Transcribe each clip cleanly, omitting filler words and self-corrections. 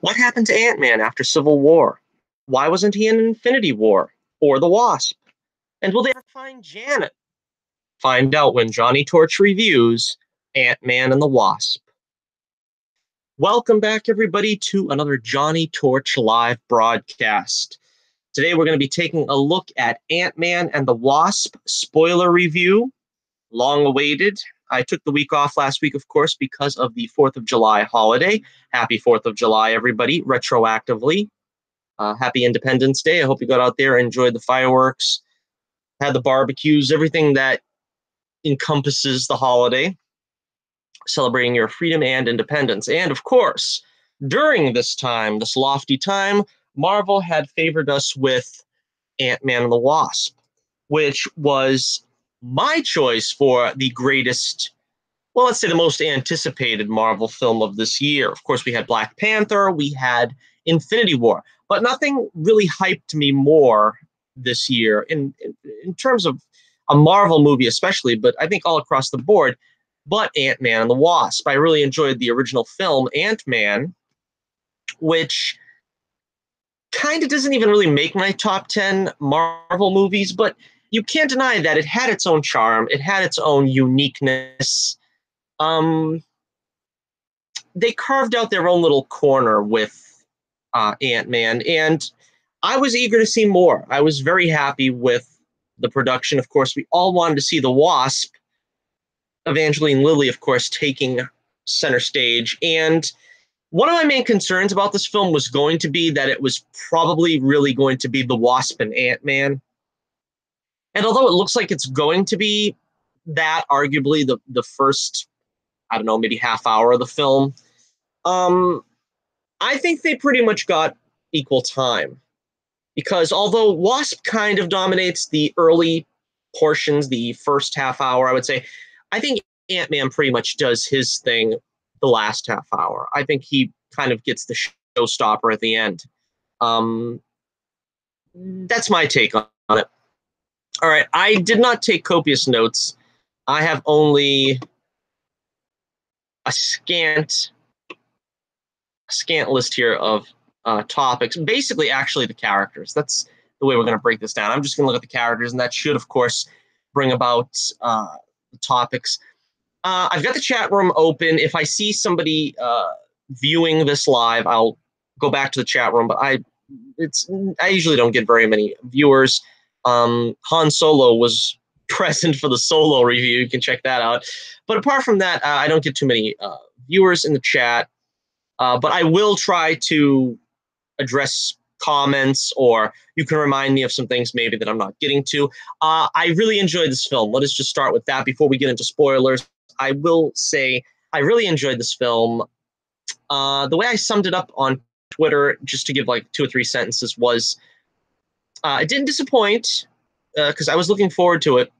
What happened to Ant-Man after Civil War? Why wasn't he in Infinity War or The Wasp? And will they ever find Janet? Find out when Johnnie Torch reviews Ant-Man and the Wasp. Welcome back, everybody, to another Johnnie Torch live broadcast. Today we're going to be taking a look at Ant-Man and the Wasp spoiler review. Long awaited. I took the week off last week, of course, because of the 4th of July holiday. Happy 4th of July, everybody, retroactively. Happy Independence Day. I hope you got out there, enjoyed the fireworks, had the barbecues, everything that encompasses the holiday, celebrating your freedom and independence. And, of course, during this time, this lofty time, Marvel had favored us with Ant-Man and the Wasp, which was my choice for the greatest, well, let's say the most anticipated Marvel film of this year. Of course, we had Black Panther, we had Infinity War, but nothing really hyped me more this year in terms of a Marvel movie especially, but I think all across the board, but Ant-Man and the Wasp. I really enjoyed the original film, Ant-Man, which kind of doesn't even really make my top 10 Marvel movies, but you can't deny that it had its own charm. It had its own uniqueness. They carved out their own little corner with Ant-Man, and I was eager to see more. I was very happy with the production. Of course, we all wanted to see the Wasp, Evangeline Lilly, of course, taking center stage. And one of my main concerns about this film was going to be that it was probably really going to be the Wasp and Ant-Man. And although it looks like it's going to be that, arguably the first, I don't know, maybe half hour of the film, I think they pretty much got equal time. Because although Wasp kind of dominates the early portions, the first half hour, I would say, I think Ant-Man pretty much does his thing the last half hour. I think he kind of gets the showstopper at the end. That's my take on it. All right, I did not take copious notes. I have only a scant list here of topics. Basically, actually, the characters. That's the way we're going to break this down. I'm just going to look at the characters, and that should, of course, bring about the topics. I've got the chat room open. If I see somebody viewing this live, I'll go back to the chat room, but I usually don't get very many viewers. Han Solo was present for the Solo review. You can check that out. But apart from that, I don't get too many viewers in the chat. But I will try to address comments, or you can remind me of some things maybe that I'm not getting to. I really enjoyed this film. Let us just start with that before we get into spoilers. I will say I really enjoyed this film. The way I summed it up on Twitter, just to give like 2 or 3 sentences, was it didn't disappoint because I was looking forward to it,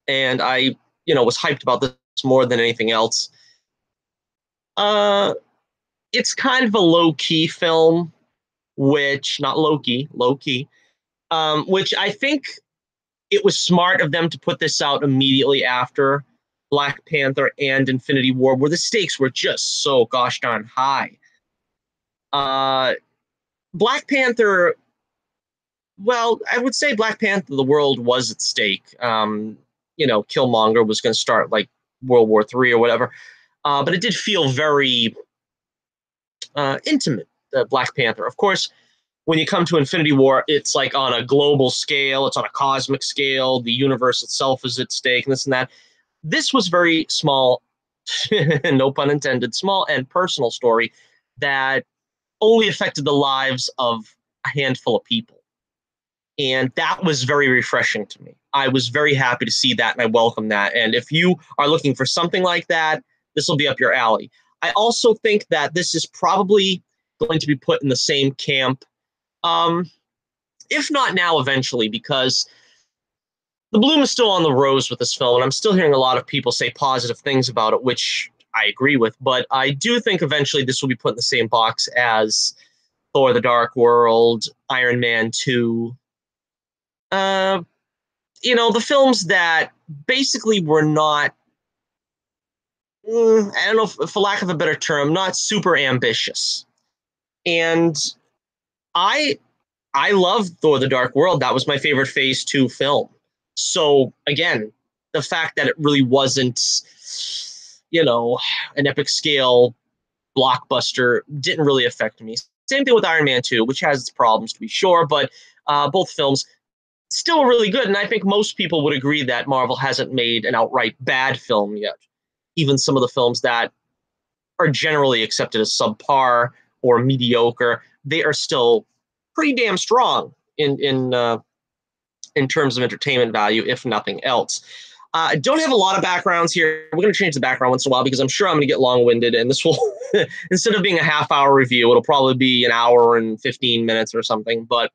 and I, was hyped about this more than anything else. It's kind of a low-key film, which, not low-key, low-key, which I think it was smart of them to put this out immediately after Black Panther and Infinity War, where the stakes were just so gosh darn high. Black Panther, well, I would say Black Panther, the world was at stake. Killmonger was going to start like World War III or whatever. But it did feel very intimate, Black Panther. Of course, when you come to Infinity War, it's like on a global scale. It's on a cosmic scale. The universe itself is at stake and this and that. This was very small, no pun intended, small and personal story that only affected the lives of a handful of people. And that was very refreshing to me. I was very happy to see that, and I welcome that. And if you are looking for something like that, this will be up your alley. I also think that this is probably going to be put in the same camp, if not now, eventually, because the bloom is still on the rose with this film, and I'm still hearing a lot of people say positive things about it, which I agree with. But I do think eventually this will be put in the same box as Thor: The Dark World, Iron Man 2, the films that basically were not, I don't know, for lack of a better term, not super ambitious. And I I love Thor: The Dark World. That was my favorite Phase 2 film. So again, the fact that it really wasn't, an epic scale blockbuster didn't really affect me. Same thing with Iron Man 2, which has its problems to be sure, but both films still really good. And I think most people would agree that Marvel hasn't made an outright bad film yet. Even some of the films that are generally accepted as subpar or mediocre, they are still pretty damn strong in terms of entertainment value, if nothing else. I don't have a lot of backgrounds here. We're going to change the background once in a while because I'm sure I'm going to get long-winded, and this will, instead of being a half-hour review, it'll probably be an hour and 15 minutes or something. But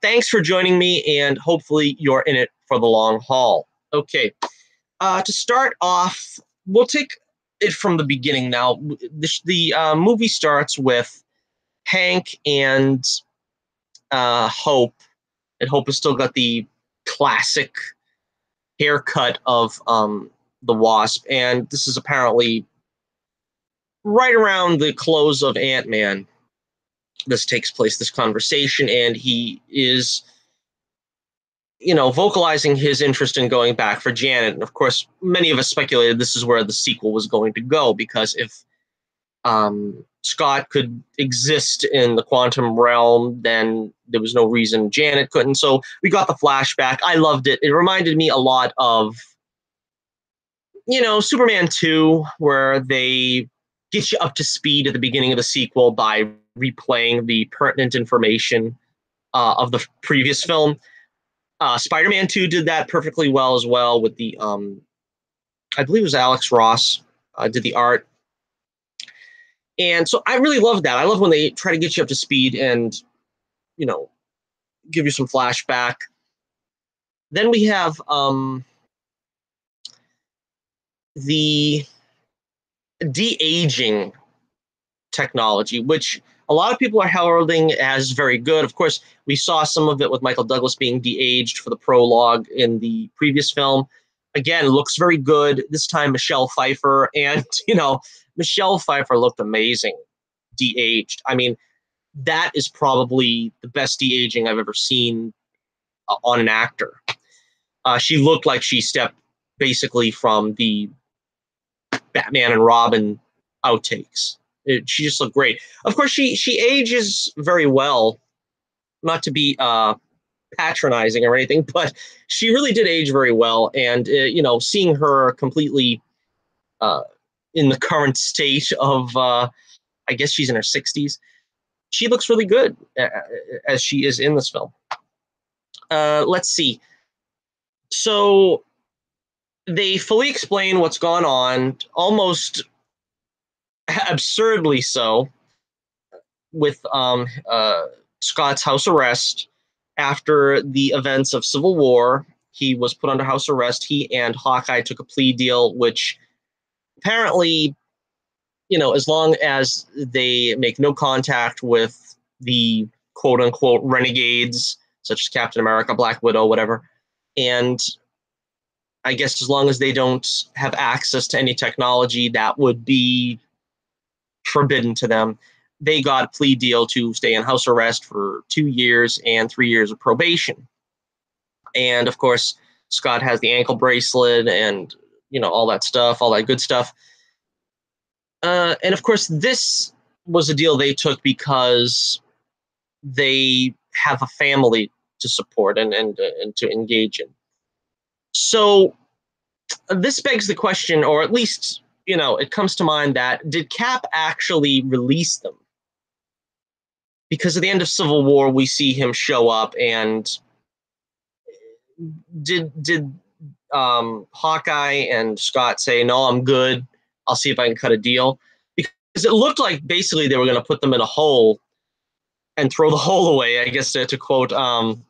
thanks for joining me, and hopefully you're in it for the long haul. Okay, to start off, we'll take it from the beginning now. The movie starts with Hank and Hope, and Hope has still got the classic haircut of the Wasp, and this is apparently right around the close of Ant-Man. This takes place, this conversation, and he is, vocalizing his interest in going back for Janet. And of course, many of us speculated this is where the sequel was going to go, because if Scott could exist in the quantum realm, then there was no reason Janet couldn't. So we got the flashback. I loved it. It reminded me a lot of, Superman 2, where they get you up to speed at the beginning of the sequel by replaying the pertinent information of the previous film. Spider-Man 2 did that perfectly well as well with the, I believe it was Alex Ross did the art. And so I really love that. I love when they try to get you up to speed and, give you some flashback. Then we have the de-aging technology, which a lot of people are heralding as very good. Of course, we saw some of it with Michael Douglas being de-aged for the prologue in the previous film. Again, looks very good. This time, Michelle Pfeiffer. And, Michelle Pfeiffer looked amazing de-aged. I mean, that is probably the best de-aging I've ever seen on an actor. She looked like she stepped basically from the Batman and Robin outtakes. She just looked great. Of course, she ages very well. Not to be patronizing or anything, but she really did age very well. And seeing her completely in the current state of, I guess she's in her 60s, she looks really good as she is in this film. Let's see. So they fully explain what's gone on, almost absurdly so, with Scott's house arrest. After the events of Civil War, he was put under house arrest. He and Hawkeye took a plea deal, which apparently, as long as they make no contact with the quote-unquote renegades, such as Captain America, Black Widow, whatever, and I guess as long as they don't have access to any technology that would be forbidden to them, they got a plea deal to stay in house arrest for 2 years and 3 years of probation. And of course, Scott has the ankle bracelet and, all that stuff, all that good stuff. And of course, this was a deal they took because they have a family to support and to engage in. So this begs the question, or at least, it comes to mind that, did Cap actually release them? Because at the end of Civil War, we see him show up, and did Hawkeye and Scott say, no, I'm good, I'll see if I can cut a deal? Because it looked like basically they were going to put them in a hole and throw the hole away, I guess, to quote from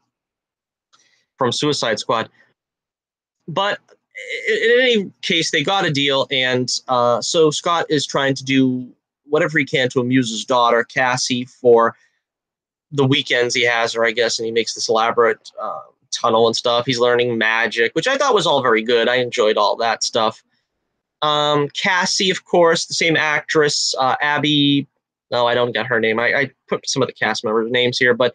Suicide Squad. But in any case, they got a deal, and so Scott is trying to do whatever he can to amuse his daughter, Cassie, for the weekends he has her, I guess, and he makes this elaborate tunnel and stuff. He's learning magic, which I thought was all very good. I enjoyed all that stuff. Cassie, of course, the same actress, Abby No, I don't get her name. I put some of the cast members' names here, but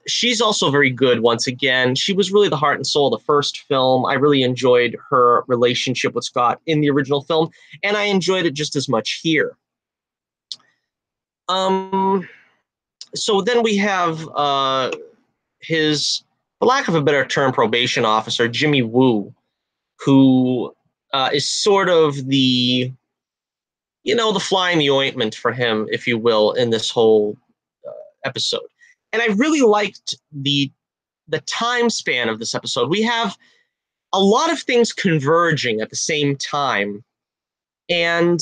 she's also very good once again. She was really the heart and soul of the first film. I really enjoyed her relationship with Scott in the original film, and I enjoyed it just as much here. So then we have his, for lack of a better term, probation officer, Jimmy Woo, who is sort of the, the fly in the ointment for him, if you will, in this whole episode. And I really liked the time span of this episode. We have a lot of things converging at the same time, and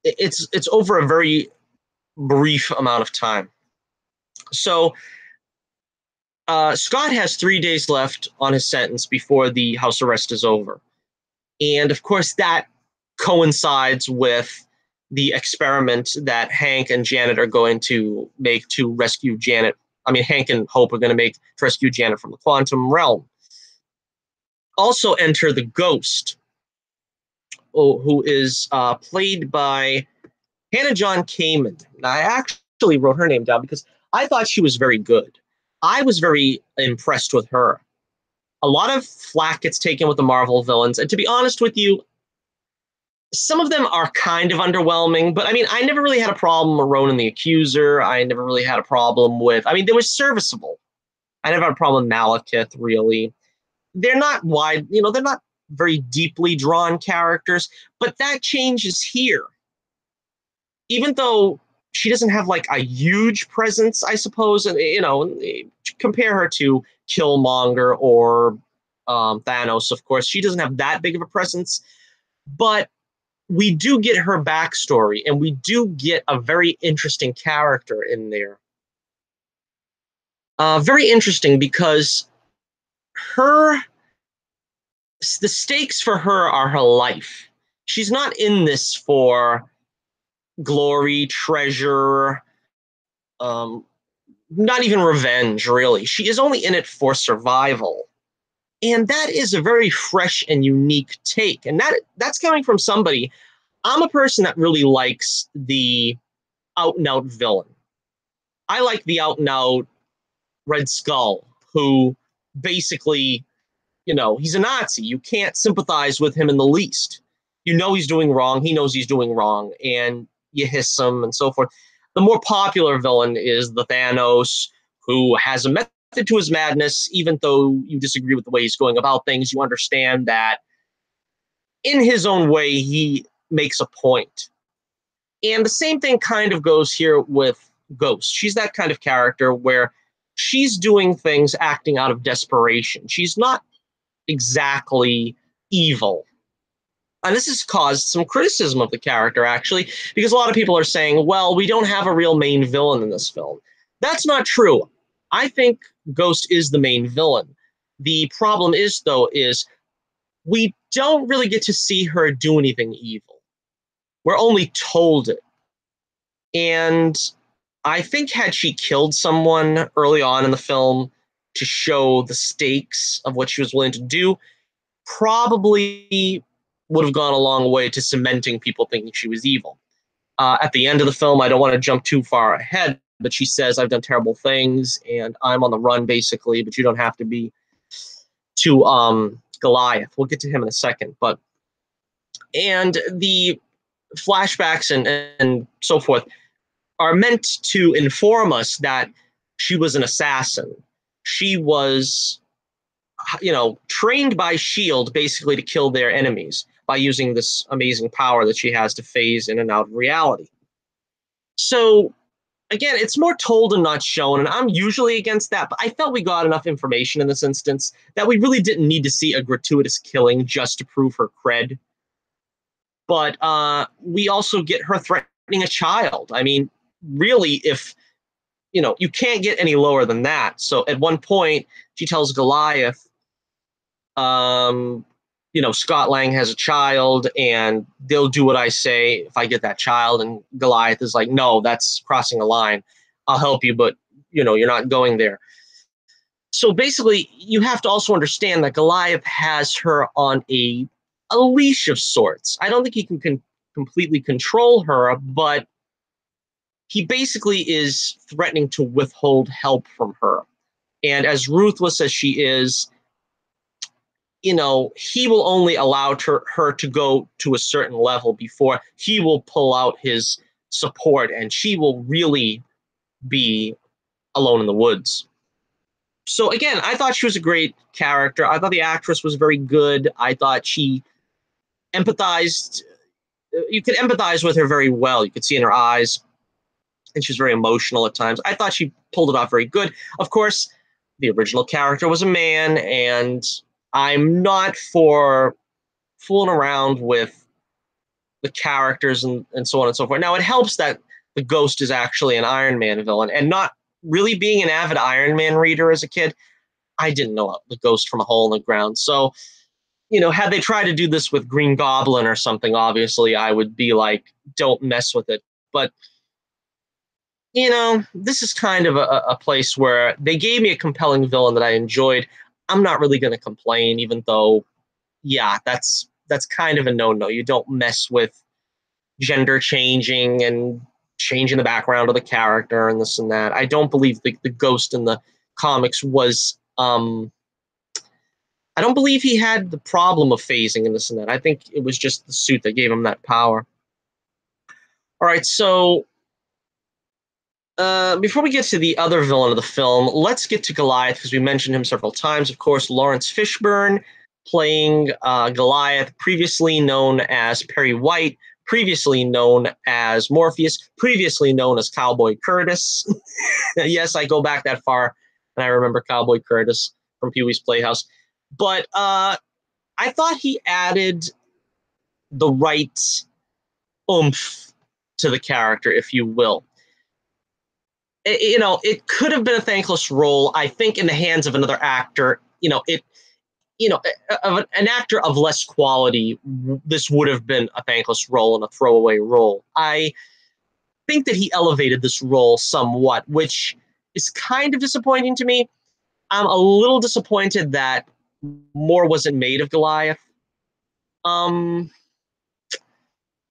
it's over a very brief amount of time. So Scott has 3 days left on his sentence before the house arrest is over. And of course, that coincides with the experiment that Hank and Janet are going to make to rescue Janet. I mean, Hank and Hope are going to make to rescue Janet from the quantum realm. Also enter the Ghost, who is played by Hannah John Kamen. I actually wrote her name down because I thought she was very good. I was very impressed with her. A lot of flack gets taken with the Marvel villains, and to be honest with you, some of them are kind of underwhelming, but I mean, I never really had a problem with Ronan the Accuser. I never really had a problem with, I mean, they were serviceable. I never had a problem with Malekith, really. They're not wide, they're not very deeply drawn characters, but that changes here. Even though she doesn't have like a huge presence, I suppose, and compare her to Killmonger or Thanos, of course, she doesn't have that big of a presence, but we do get her backstory, and we do get a very interesting character in there. Very interesting because the stakes for her are her life. She's not in this for glory, treasure, not even revenge, really. She is only in it for survival. And that is a very fresh and unique take. And that's coming from somebody. I'm a person that really likes the out-and-out villain. I like the out-and-out Red Skull, who basically, he's a Nazi. You can't sympathize with him in the least. You know he's doing wrong. He knows he's doing wrong. And you hiss him and so forth. The more popular villain is the Thanos, who has a method to his madness. Even though you disagree with the way he's going about things, you understand that in his own way, he makes a point. And the same thing kind of goes here with Ghost. She's that kind of character where she's doing things acting out of desperation. She's not exactly evil. And this has caused some criticism of the character, actually, because a lot of people are saying, well, we don't have a real main villain in this film. That's not true. I think Ghost is the main villain. The problem is, though, is we don't really get to see her do anything evil. We're only told it. And I think had she killed someone early on in the film to show the stakes of what she was willing to do, probably would have gone a long way to cementing people thinking she was evil. At the end of the film, I don't want to jump too far ahead, but she says, I've done terrible things and I'm on the run, basically, but you don't have to be, to Goliath. We'll get to him in a second. And the flashbacks and so forth are meant to inform us that she was an assassin. She was, trained by S.H.I.E.L.D. basically to kill their enemies by using this amazing power that she has to phase in and out of reality. So, again, it's more told and not shown, and I'm usually against that, but I felt we got enough information in this instance that we really didn't need to see a gratuitous killing just to prove her cred. But we also get her threatening a child. I mean, really, if, you can't get any lower than that. So at one point, she tells Goliath, Scott Lang has a child and they'll do what I say if I get that child. And Goliath is like, no, that's crossing a line. I'll help you, but, you're not going there. So basically, you have to also understand that Goliath has her on a leash of sorts. I don't think he can completely control her, but he basically is threatening to withhold help from her. And as ruthless as she is, he will only allow her to go to a certain level before he will pull out his support, and she will really be alone in the woods. So again, I thought she was a great character. I thought the actress was very good. I thought she empathized. You could empathize with her very well. You could see in her eyes, and she was very emotional at times. I thought she pulled it off very good. Of course, the original character was a man, and I'm not for fooling around with the characters and so on and so forth. Now, it helps that the Ghost is actually an Iron Man villain, and not really being an avid Iron Man reader as a kid, I didn't know the Ghost from a hole in the ground. So, had they tried to do this with Green Goblin or something, obviously I would be like, don't mess with it. But, this is kind of a place where they gave me a compelling villain that I enjoyed. I'm not really going to complain, even though, yeah, that's kind of a no-no. You don't mess with gender changing and changing the background of the character and this and that. I don't believe the Ghost in the comics was I don't believe he had the problem of phasing and this and that. I think it was just the suit that gave him that power. All right, so before we get to the other villain of the film, let's get to Goliath, because we mentioned him several times. Of course, Lawrence Fishburne playing Goliath, previously known as Perry White, previously known as Morpheus, previously known as Cowboy Curtis. Yes, I go back that far, and I remember Cowboy Curtis from Pee-wee's Playhouse. But I thought he added the right oomph to the character, if you will. It could have been a thankless role. I think in the hands of another actor, an actor of less quality, this would have been a thankless role and a throwaway role. I think that he elevated this role somewhat, which is kind of disappointing to me. I'm a little disappointed that more wasn't made of Goliath.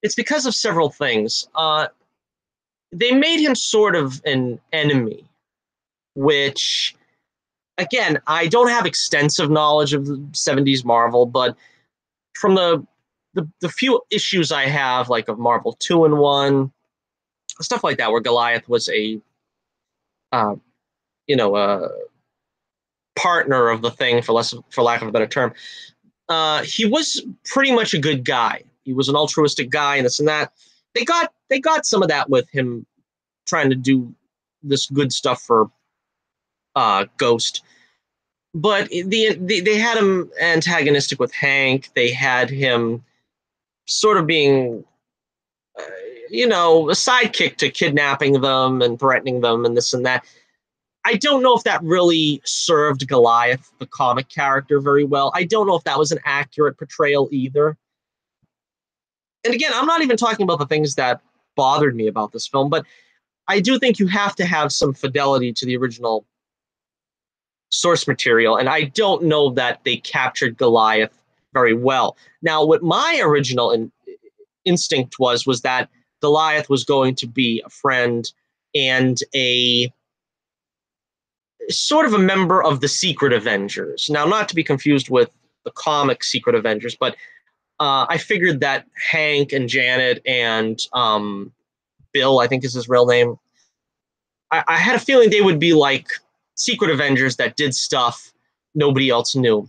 It's because of several things. They made him sort of an enemy, which, again, I don't have extensive knowledge of the 70s Marvel, but from the few issues I have, like of Marvel 2-in-1, stuff like that, where Goliath was a partner of the Thing, for lack of a better term. He was pretty much a good guy. He was an altruistic guy, and this and that. They got some of that with him trying to do this good stuff for Ghost. But they had him antagonistic with Hank. They had him sort of being, a sidekick to kidnapping them and threatening them and this and that. I don't know if that really served Goliath, the comic character, very well. I don't know if that was an accurate portrayal either. And again, I'm not even talking about the things that bothered me about this film, but I do think you have to have some fidelity to the original source material, and I don't know that they captured Goliath very well. Now, what my original instinct was that Goliath was going to be a friend and a sort of a member of the Secret Avengers. Now, not to be confused with the comic Secret Avengers, but I figured that Hank and Janet and Bill, I think is his real name, I had a feeling they would be like Secret Avengers that did stuff nobody else knew.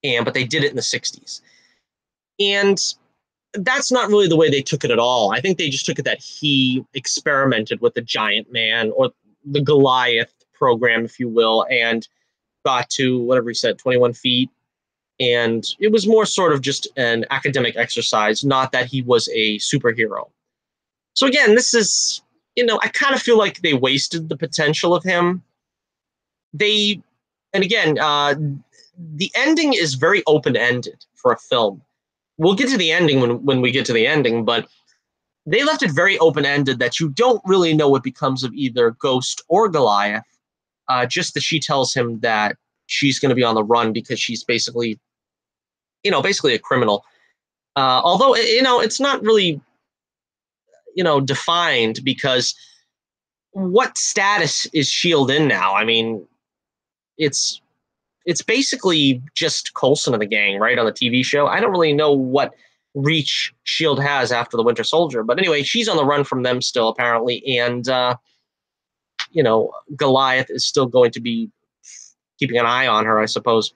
But they did it in the 60s. And that's not really the way they took it at all. I think they just took it that he experimented with the Giant Man, or the Goliath program, if you will, and got to, whatever he said, 21 feet. And it was more sort of just an academic exercise, not that he was a superhero. So again, this is, I kind of feel like they wasted the potential of him. The ending is very open-ended for a film. We'll get to the ending when we get to the ending, but they left it very open-ended that you don't really know what becomes of either Ghost or Goliath. Just that she tells him that she's going to be on the run because she's basically a criminal. Although, it's not really, defined, because what status is Shield in now? I mean, it's basically just Coulson and the gang, right, on the TV show. I don't really know what reach Shield has after the Winter Soldier, but anyway, she's on the run from them still, apparently, and Goliath is still going to be keeping an eye on her, I suppose.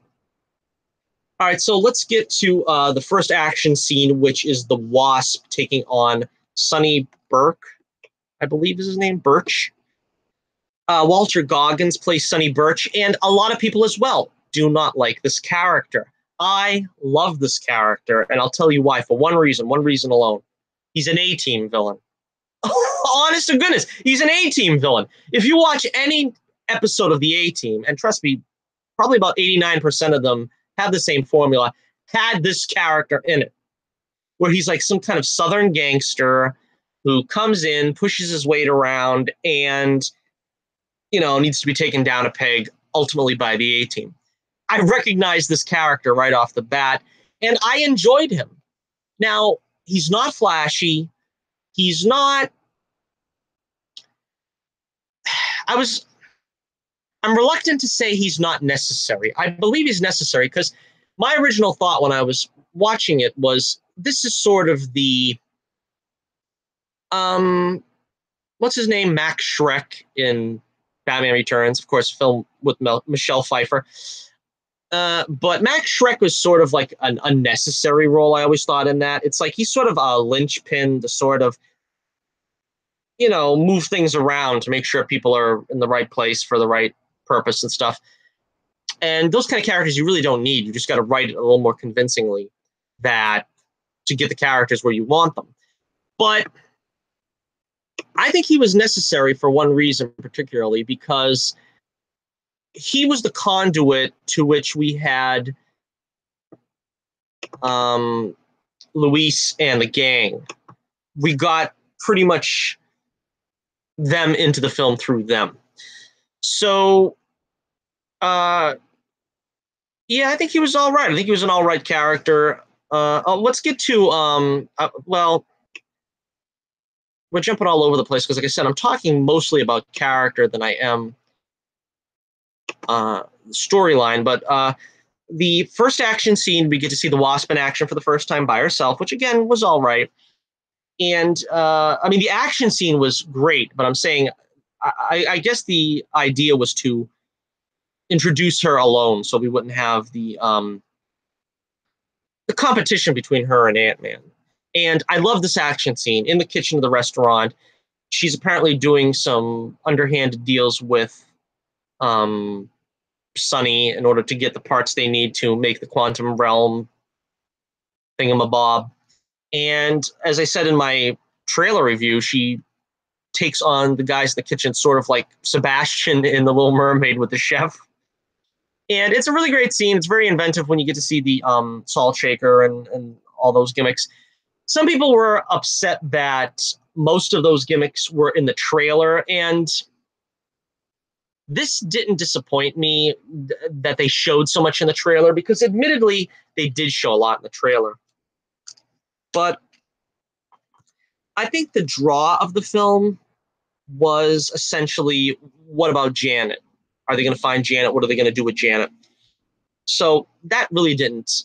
All right, so let's get to the first action scene, which is the Wasp taking on Sonny Burke, I believe is his name, Birch. Walter Goggins plays Sonny Birch, and a lot of people as well do not like this character. I love this character, and I'll tell you why, for one reason alone. He's an A-Team villain. Honest to goodness, he's an A-Team villain. If you watch any episode of the A-Team, and trust me, probably about 89% of them have the same formula, had this character in it, where he's like some kind of Southern gangster who comes in, pushes his weight around, and needs to be taken down a peg, ultimately by the A-Team. I recognized this character right off the bat, and I enjoyed him. Now, he's not flashy. He's not... I'm reluctant to say he's not necessary. I believe he's necessary because my original thought when I was watching it was, this is sort of the... what's his name? Max Schreck in Batman Returns, of course, film with Michelle Pfeiffer. But Max Schreck was sort of like an unnecessary role, I always thought, in that. It's like he's sort of a linchpin to sort of, move things around to make sure people are in the right place for the right purpose and stuff. And those kind of characters you really don't need. You just got to write it a little more convincingly to get the characters where you want them. But I think he was necessary for one reason particularly, because he was the conduit to which we had Luis and the gang. We got pretty much them into the film through them. So, yeah, I think he was all right. I think he was an all right character. Let's get to, well, we're jumping all over the place because, like I said, I'm talking mostly about character than I am storyline. But the first action scene, we get to see the Wasp in action for the first time by herself, which, again, was all right. And, I mean, the action scene was great, but I'm saying, I guess the idea was to introduce her alone so we wouldn't have the competition between her and Ant-Man. And I love this action scene in the kitchen of the restaurant. She's apparently doing some underhanded deals with Sonny in order to get the parts they need to make the quantum realm thingamabob. And as I said in my trailer review, she takes on the guys in the kitchen sort of like Sebastian in The Little Mermaid with the chef. And it's a really great scene. It's very inventive when you get to see the salt shaker and all those gimmicks. Some people were upset that most of those gimmicks were in the trailer, and this didn't disappoint me that they showed so much in the trailer, because admittedly, they did show a lot in the trailer. But I think the draw of the film was essentially, what about Janet? Are they going to find Janet? What are they going to do with Janet? So that really didn't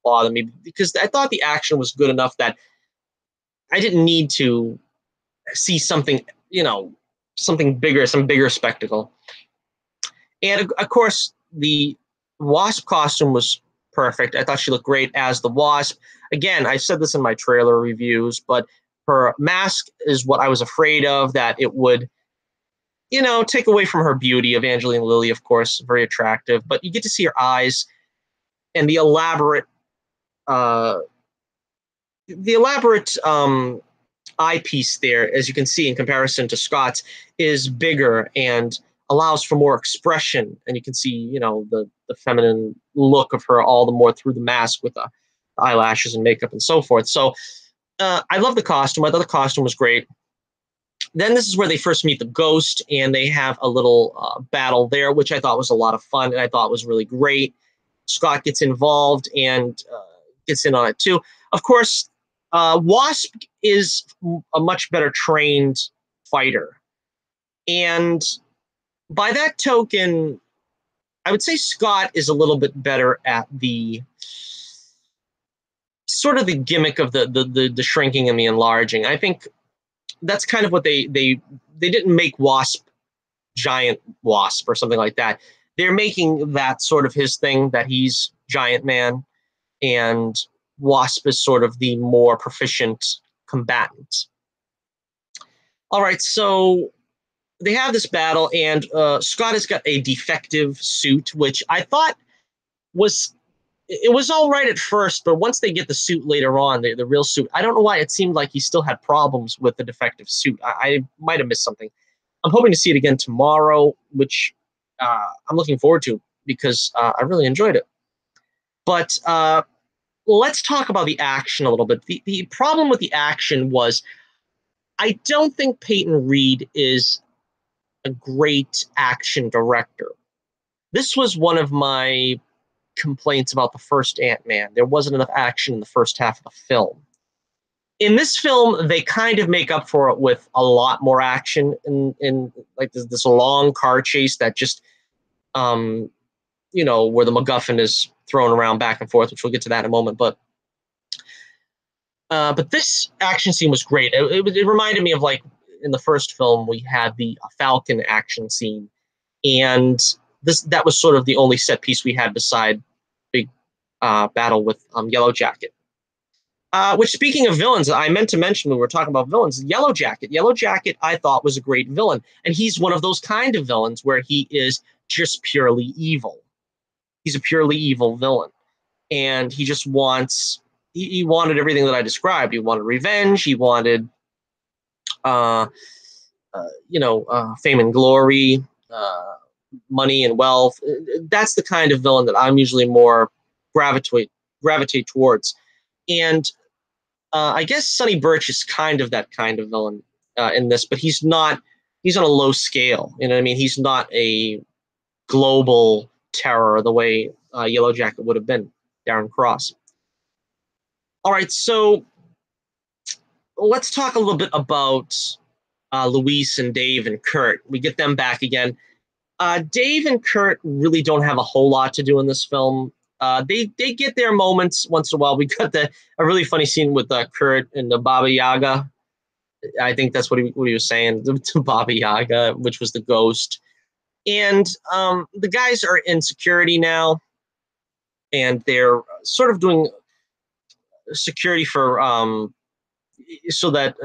bother me, because I thought the action was good enough that I didn't need to see something, something bigger, some bigger spectacle. And of course, the Wasp costume was perfect. I thought she looked great as the Wasp. Again, I said this in my trailer reviews, but her mask is what I was afraid of, that it would, take away from her beauty. Evangeline Lilly, of course, very attractive, but you get to see her eyes and the elaborate eyepiece there, as you can see in comparison to Scott's, is bigger and allows for more expression. And you can see, the feminine look of her all the more through the mask with the eyelashes and makeup and so forth. So I love the costume. I thought the costume was great. Then this is where they first meet the Ghost, and they have a little battle there, which I thought was a lot of fun, and I thought was really great. Scott gets involved and gets in on it too. Of course, Wasp is a much better trained fighter. And by that token, I would say Scott is a little bit better at the sort of the gimmick of the shrinking and the enlarging. I think that's kind of what they didn't make Wasp Giant Wasp or something like that. They're making that sort of his thing, that he's Giant Man, and Wasp is sort of the more proficient combatant. All right, so they have this battle, and Scott has got a defective suit, which I thought was all right at first, but once they get the suit later on, the real suit, I don't know why it seemed like he still had problems with the defective suit. I might have missed something. I'm hoping to see it again tomorrow, which I'm looking forward to because I really enjoyed it. But let's talk about the action a little bit. The problem with the action was I don't think Peyton Reed is a great action director. This was one of my complaints about the first Ant-Man. There wasn't enough action in the first half of the film. In this film, they kind of make up for it with a lot more action in like this long car chase that just, where the MacGuffin is thrown around back and forth, which we'll get to that in a moment. But this action scene was great. It reminded me of, like, in the first film, we had the Falcon action scene, and that was sort of the only set piece we had beside big battle with Yellow Jacket. Which, speaking of villains, I meant to mention when we were talking about villains, Yellow Jacket. Yellow Jacket, I thought, was a great villain. And he's one of those kind of villains where he is just purely evil. He's a purely evil villain. And he just wants, he wanted everything that I described. He wanted revenge. He wanted, fame and glory, money and wealth. That's the kind of villain that I'm usually more gravitate towards. And I guess Sonny Birch is kind of that kind of villain in this, but he's not. He's on a low scale. You know what I mean? He's not a global terror the way Yellow Jacket would have been, Darren Cross. All right, so let's talk a little bit about Luis and Dave and Kurt. We get them back again. Dave and Kurt really don't have a whole lot to do in this film. They get their moments once in a while. We got a really funny scene with Kurt and the Baba Yaga. I think that's what he was saying, to Baba Yaga, which was the ghost. And the guys are in security now, and they're sort of doing security for so that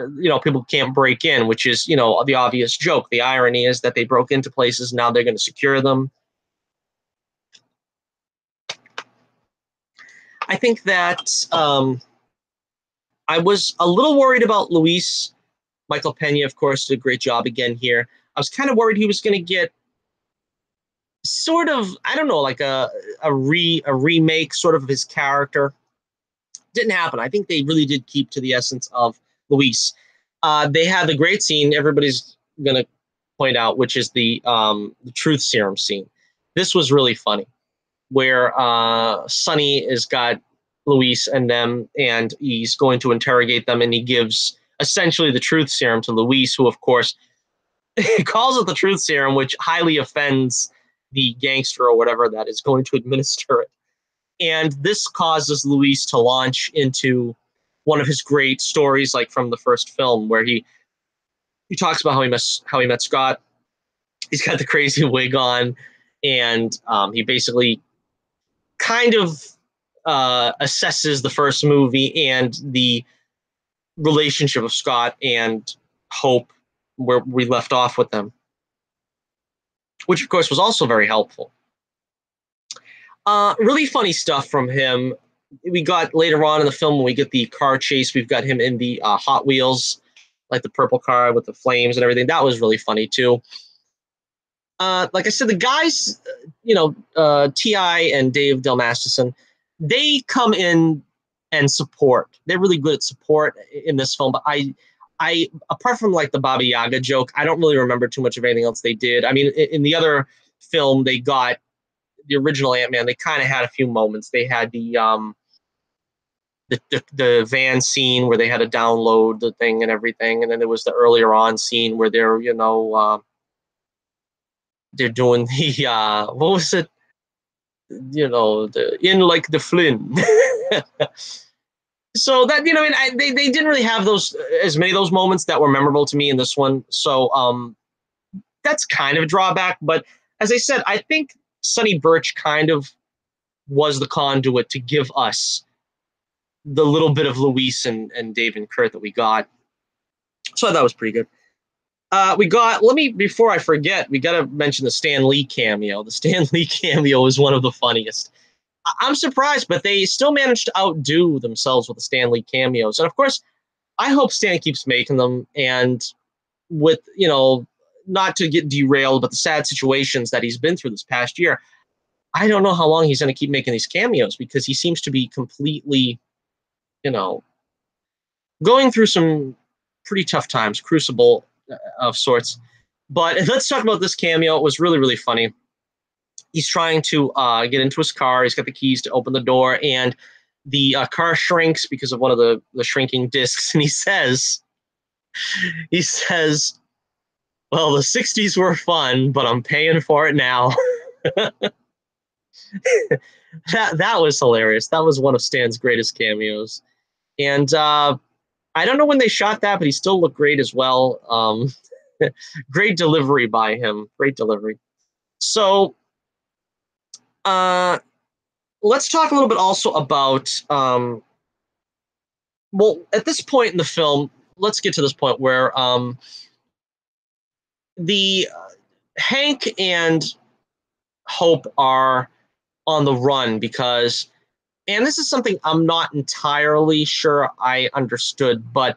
people can't break in, which is the obvious joke. The irony is that they broke into places, now they're going to secure them. I think that I was a little worried about Luis. Michael Pena, of course, did a great job again here. I was kind of worried he was going to get sort of, I don't know, like a remake sort of his character. Didn't happen. I think they really did keep to the essence of Luis. They had the great scene everybody's going to point out, which is the truth serum scene. This was really funny, where Sonny has got Luis and them, and he's going to interrogate them, and he gives essentially the truth serum to Luis, who, of course, calls it the truth serum, which highly offends the gangster or whatever that is going to administer it. And this causes Luis to launch into one of his great stories, like from the first film, where he talks about how he met Scott. He's got the crazy wig on, and he basically kind of assesses the first movie and the relationship of Scott and Hope, where we left off with them, which of course was also very helpful. Really funny stuff from him. We got later on in the film when we get the car chase, we've got him in the Hot Wheels, like the purple car with the flames and everything. That was really funny too. Like I said, the guys, T.I. and Dave Del Masterson, they come in and support. They're really good at support in this film. But I apart from like the Baba Yaga joke, I don't really remember too much of anything else they did. I mean, in the other film, they got the original Ant-Man. They kind of had a few moments. They had the the van scene where they had to download the thing and everything, and then there was the earlier on scene where they're they're doing the what was it, in like the Flynn. So that they didn't really have those as many of those moments that were memorable to me in this one. So that's kind of a drawback. But as I said, I think Sonny Birch kind of was the conduit to give us the little bit of Luis and Dave and Kurt that we got. So that was pretty good. Before I forget, we got to mention the Stan Lee cameo. The Stan Lee cameo is one of the funniest. I'm surprised, but they still managed to outdo themselves with the Stan Lee cameos. And of course, I hope Stan keeps making them. And with, not to get derailed, but the sad situations that he's been through this past year, I don't know how long he's going to keep making these cameos, because he seems to be completely, going through some pretty tough times, crucible of sorts. But let's talk about this cameo. It was really, really funny. He's trying to get into his car. He's got the keys to open the door, and the car shrinks because of one of the shrinking discs. And he says, well, the 60s were fun, but I'm paying for it now. That was hilarious. That was one of Stan's greatest cameos. And I don't know when they shot that, but he still looked great as well. Great delivery by him. Great delivery. So let's talk a little bit also about, at this point in the film, let's get to this point where the Hank and Hope are on the run because, and this is something I'm not entirely sure I understood, but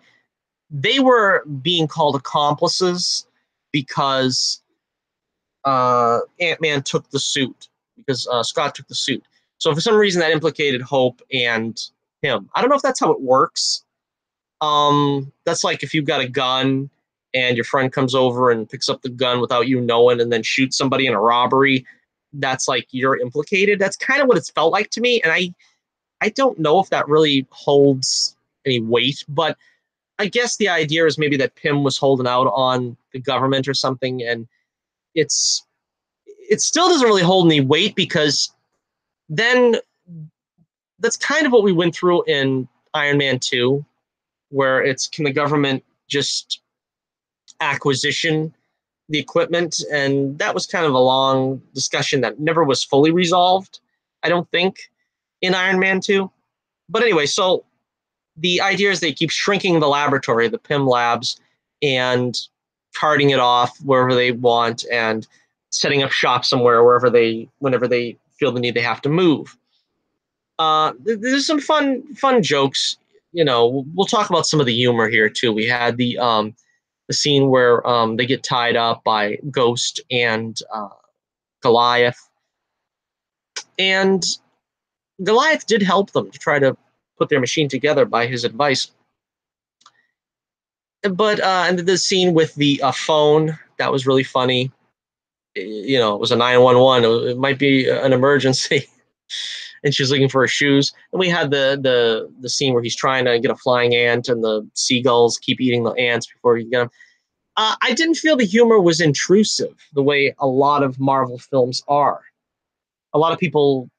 they were being called accomplices because Ant-Man took the suit, because Scott took the suit. So for some reason that implicated Hope and him. I don't know if that's how it works. That's like if you've got a gun and your friend comes over and picks up the gun without you knowing and then shoots somebody in a robbery, that's like you're implicated. That's kind of what it's felt like to me. And I don't know if that really holds any weight, but I guess the idea is maybe that Pym was holding out on the government or something, and it still doesn't really hold any weight, because then that's kind of what we went through in Iron Man 2, where it's, can the government just acquisition the equipment? And that was kind of a long discussion that never was fully resolved, I don't think, in Iron Man 2. But anyway, so the idea is they keep shrinking the laboratory, the Pym labs, and carting it off wherever they want and setting up shop somewhere whenever they feel the need they have to move. There's some fun jokes. We'll talk about some of the humor here too. We had the scene where they get tied up by Ghost and Goliath, and Goliath did help them to try to put their machine together by his advice. But and the scene with the phone, that was really funny. It was a 911. It might be an emergency. And she's looking for her shoes. And we had the scene where he's trying to get a flying ant, and the seagulls keep eating the ants before he get them. I didn't feel the humor was intrusive the way a lot of Marvel films are. A lot of people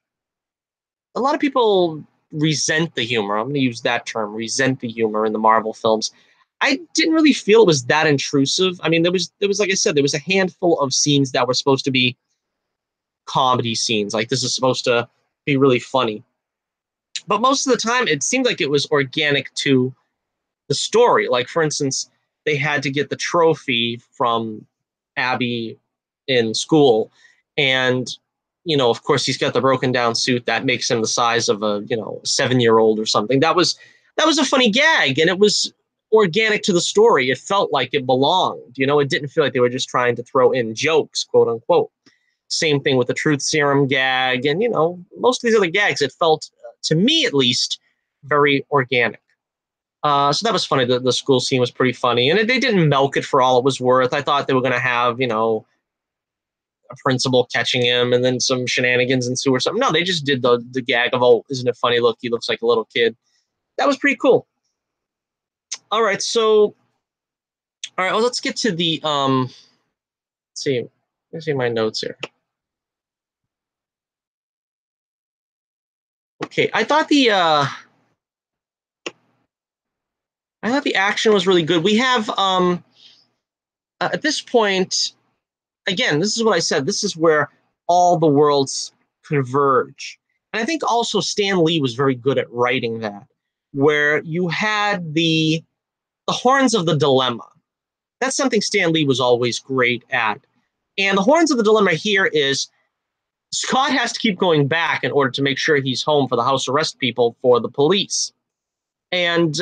resent the humor. I'm going to use that term, resent the humor in the Marvel films. I didn't really feel it was that intrusive. I mean, there was like I said, there was a handful of scenes that were supposed to be comedy scenes. Like, this is supposed to be really funny. But most of the time, it seemed like it was organic to the story. Like, for instance, they had to get the trophy from Abby in school. And, of course, he's got the broken down suit that makes him the size of a, 7-year-old or something. That was a funny gag, and it was organic to the story. It felt like it belonged. It didn't feel like they were just trying to throw in jokes, quote unquote. Same thing with the truth serum gag, and most of these other gags. It felt, to me at least, very organic. So that was funny. The school scene was pretty funny, and they didn't milk it for all it was worth. I thought they were going to have a principal catching him, and then some shenanigans ensue or something. No, they just did the gag of, oh, isn't it funny? Look, he looks like a little kid. that was pretty cool. All right, so all right, well, let's get to the let's see. Let's see my notes here. Okay, I thought the action was really good. We have at this point, again, this is what I said. This is where all the worlds converge. And I think also Stan Lee was very good at writing that, where you had the horns of the dilemma. That's something Stan Lee was always great at. And the horns of the dilemma here is Scott has to keep going back in order to make sure he's home for the house arrest people for the police. And,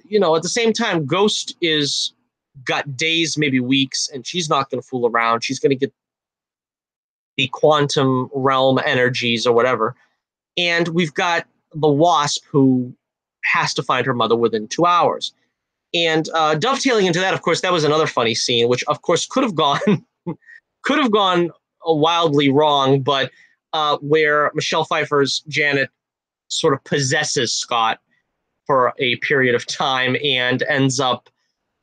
you know, at the same time, Ghost is got days, maybe weeks, and she's not going to fool around. She's going to get the quantum realm energies or whatever. And we've got the Wasp who has to find her mother within 2 hours. And dovetailing into that, of course, that was another funny scene, which of course could have gone wildly wrong, but where Michelle Pfeiffer's Janet sort of possesses Scott for a period of time and ends up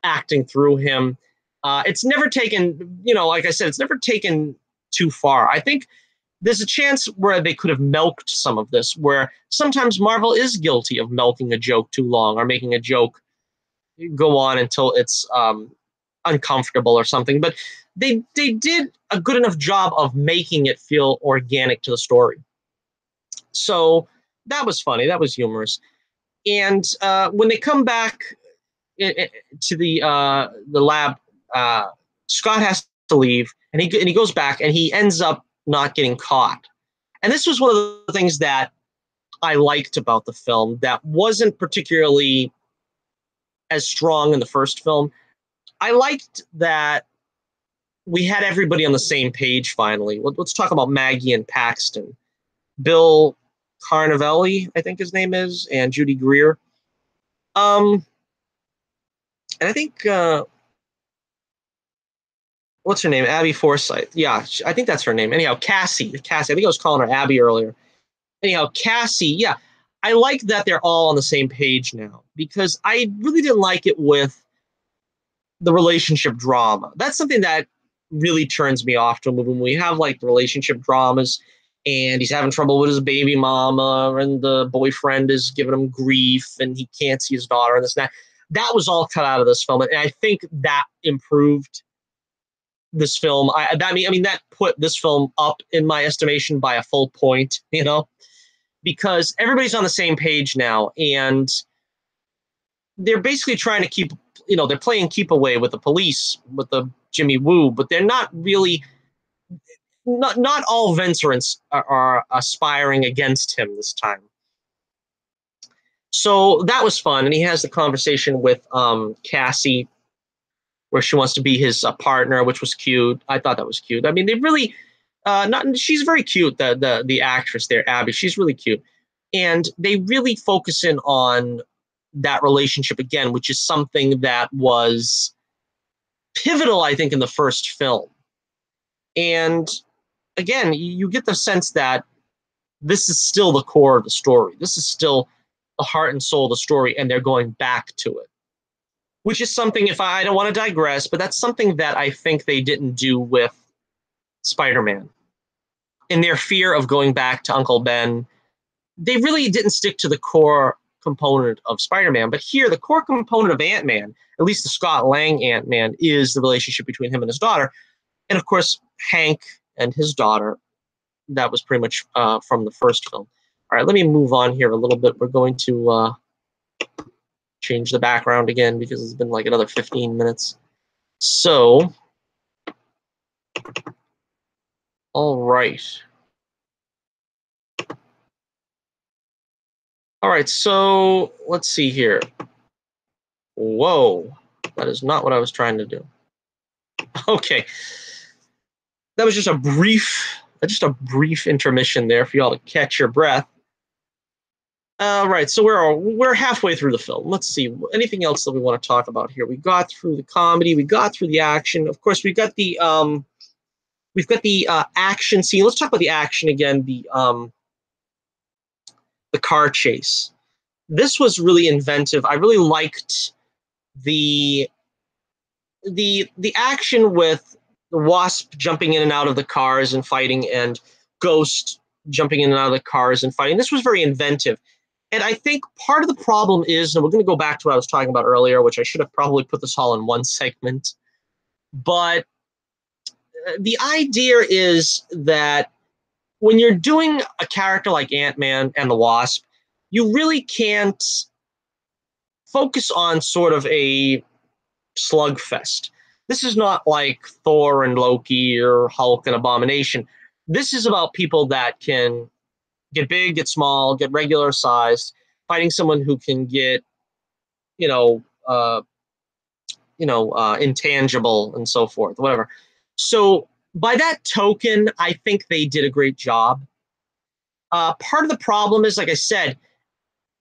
acting through him. It's never taken, you know, like I said, it's never taken too far. I think there's a chance where they could have milked some of this, where sometimes Marvel is guilty of milking a joke too long or making a joke go on until it's uncomfortable or something. But they did a good enough job of making it feel organic to the story. So that was funny. That was humorous. And when they come back to the lab, Scott has to leave, and he goes back, and he ends up not getting caught. And this was one of the things that I liked about the film that wasn't particularly as strong in the first film. I liked that we had everybody on the same page finally. Let's talk about Maggie and Paxton. Bill Carnavelli, I think his name is, and Judy Greer. And I think what's her name? Abby Forsyth. Yeah, I think that's her name. Anyhow, Cassie. I think I was calling her Abby earlier. Anyhow, Cassie. Yeah, I like that they're all on the same page now because I really didn't like it with the relationship drama. That's something that really turns me off to a movie when we have like relationship dramas and he's having trouble with his baby mama and the boyfriend is giving him grief and he can't see his daughter and this and that. That was all cut out of this film. And I think that improved this film. I mean, that put this film up in my estimation by a full point, you know, because everybody's on the same page now. And they're basically trying to keep, you know, they're playing keep away with the police, with the Jimmy Woo, but they're not really, not all Vincents are aspiring against him this time. So that was fun. And he has the conversation with Cassie, where she wants to be his partner, which was cute. I thought that was cute. I mean, they really, she's very cute, the actress there, Abby. She's really cute. And they really focus in on that relationship again, which is something that was pivotal, I think, in the first film. And again, you get the sense that this is still the core of the story. This is still the heart and soul of the story, and they're going back to it. Which is something, if I don't want to digress, but that's something that I think they didn't do with Spider-Man. In their fear of going back to Uncle Ben, they really didn't stick to the core component of Spider-Man. But here, the core component of Ant-Man, at least the Scott Lang Ant-Man, is the relationship between him and his daughter. And of course, Hank and his daughter, that was pretty much from the first film. All right, let me move on here a little bit. We're going to change the background again because it's been like another 15 minutes. So, all right. All right, so let's see here. Whoa, that is not what I was trying to do. Okay. That was just a brief intermission there for y'all to catch your breath. All right, so we're halfway through the film. Let's see, anything else that we want to talk about here? We got through the comedy, we got through the action. Of course, we've got the action scene. Let's talk about the action again. The car chase. this was really inventive. I really liked the the action with the Wasp jumping in and out of the cars and fighting, and Ghost jumping in and out of the cars and fighting. This was very inventive. And I think part of the problem is, and we're going to go back to what I was talking about earlier, which I should have probably put this all in one segment, but the idea is that when you're doing a character like Ant-Man and the Wasp, you really can't focus on sort of a slugfest. This is not like Thor and Loki or Hulk and Abomination. This is about people that can get big, get small, get regular sized, fighting someone who can get, you know, uh, intangible and so forth, whatever. So by that token, I think they did a great job. Part of the problem is, like I said,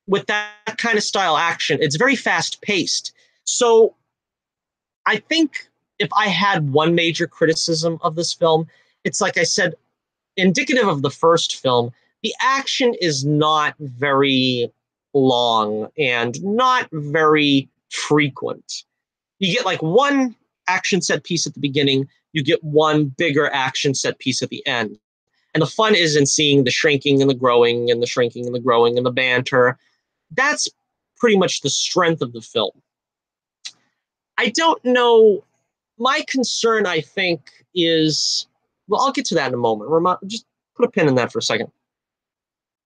with that kind of style action, it's very fast paced. So I think if I had one major criticism of this film, it's like I said, indicative of the first film, the action is not very long and not very frequent. You get like one action set piece at the beginning, you get one bigger action set piece at the end. And the fun is in seeing the shrinking and the growing and the shrinking and the growing and the banter. That's pretty much the strength of the film. I don't know. My concern, I think, is, well, I'll get to that in a moment. Just put a pin in that for a second,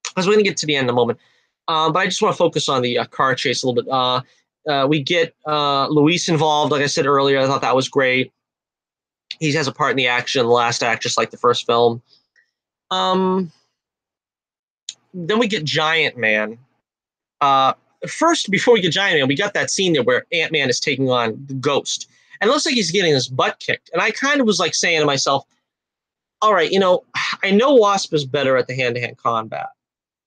because we're going to get to the end in a moment. But I just want to focus on the car chase a little bit. We get Luis involved, like I said earlier. I thought that was great. He has a part in the action, the last act, just like the first film. Then we get Giant Man. First, before we get Giant Man, we got that scene there where Ant-Man is taking on the Ghost. And it looks like he's getting his butt kicked. And I kind of was like saying to myself, all right, I know Wasp is better at the hand-to-hand combat,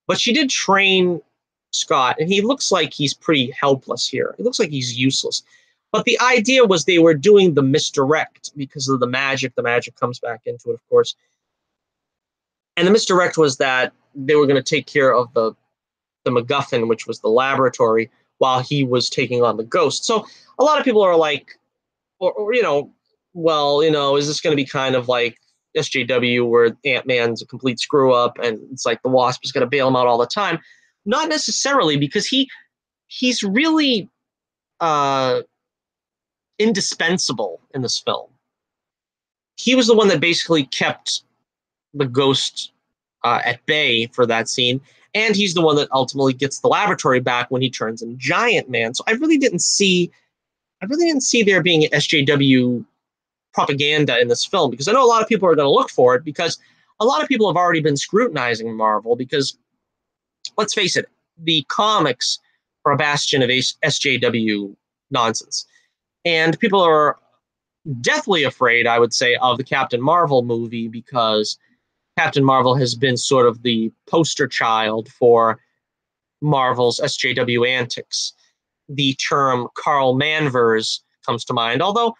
but she did train Scott, and he looks like he's pretty helpless here. It looks like he's useless. But the idea was they were doing the misdirect because of the magic. The magic comes back into it, of course. And the misdirect was that they were going to take care of the MacGuffin, which was the laboratory, while he was taking on the Ghost. So a lot of people are like, well, is this going to be kind of like SJW where Ant-Man's a complete screw up and it's like the Wasp is going to bail him out all the time? Not necessarily, because he's really indispensable in this film. He was the one that basically kept the Ghost at bay for that scene, and he's the one that ultimately gets the laboratory back when he turns into Giant Man. So I really didn't see there being SJW propaganda in this film, because I know a lot of people are going to look for it, because a lot of people have already been scrutinizing Marvel, because let's face it, the comics are a bastion of SJW nonsense. And people are deathly afraid, I would say, of the Captain Marvel movie, because Captain Marvel has been sort of the poster child for Marvel's SJW antics. The term Carl Manvers comes to mind, although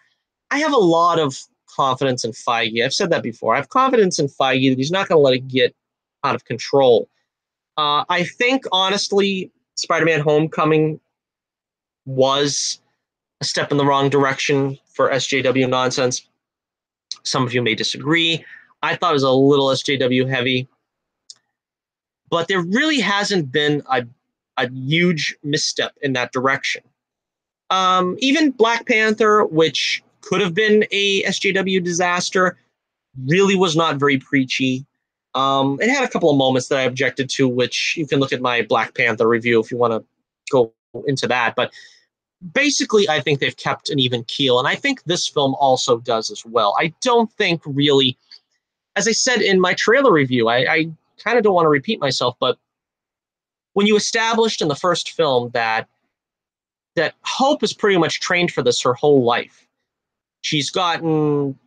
I have a lot of confidence in Feige. I've said that before. I have confidence in Feige that he's not going to let it get out of control. I think, honestly, Spider-Man Homecoming was a step in the wrong direction for SJW nonsense. Some of you may disagree. I thought it was a little SJW heavy. But there really hasn't been a huge misstep in that direction. Even Black Panther, which could have been a SJW disaster, really was not very preachy. It had a couple of moments that I objected to, which you can look at my Black Panther review if you want to go into that. But basically, I think they've kept an even keel, and I think this film also does as well. I don't think really, as I said in my trailer review, I kind of don't want to repeat myself, but when you established in the first film that Hope is pretty much trained for this her whole life, she's gotten,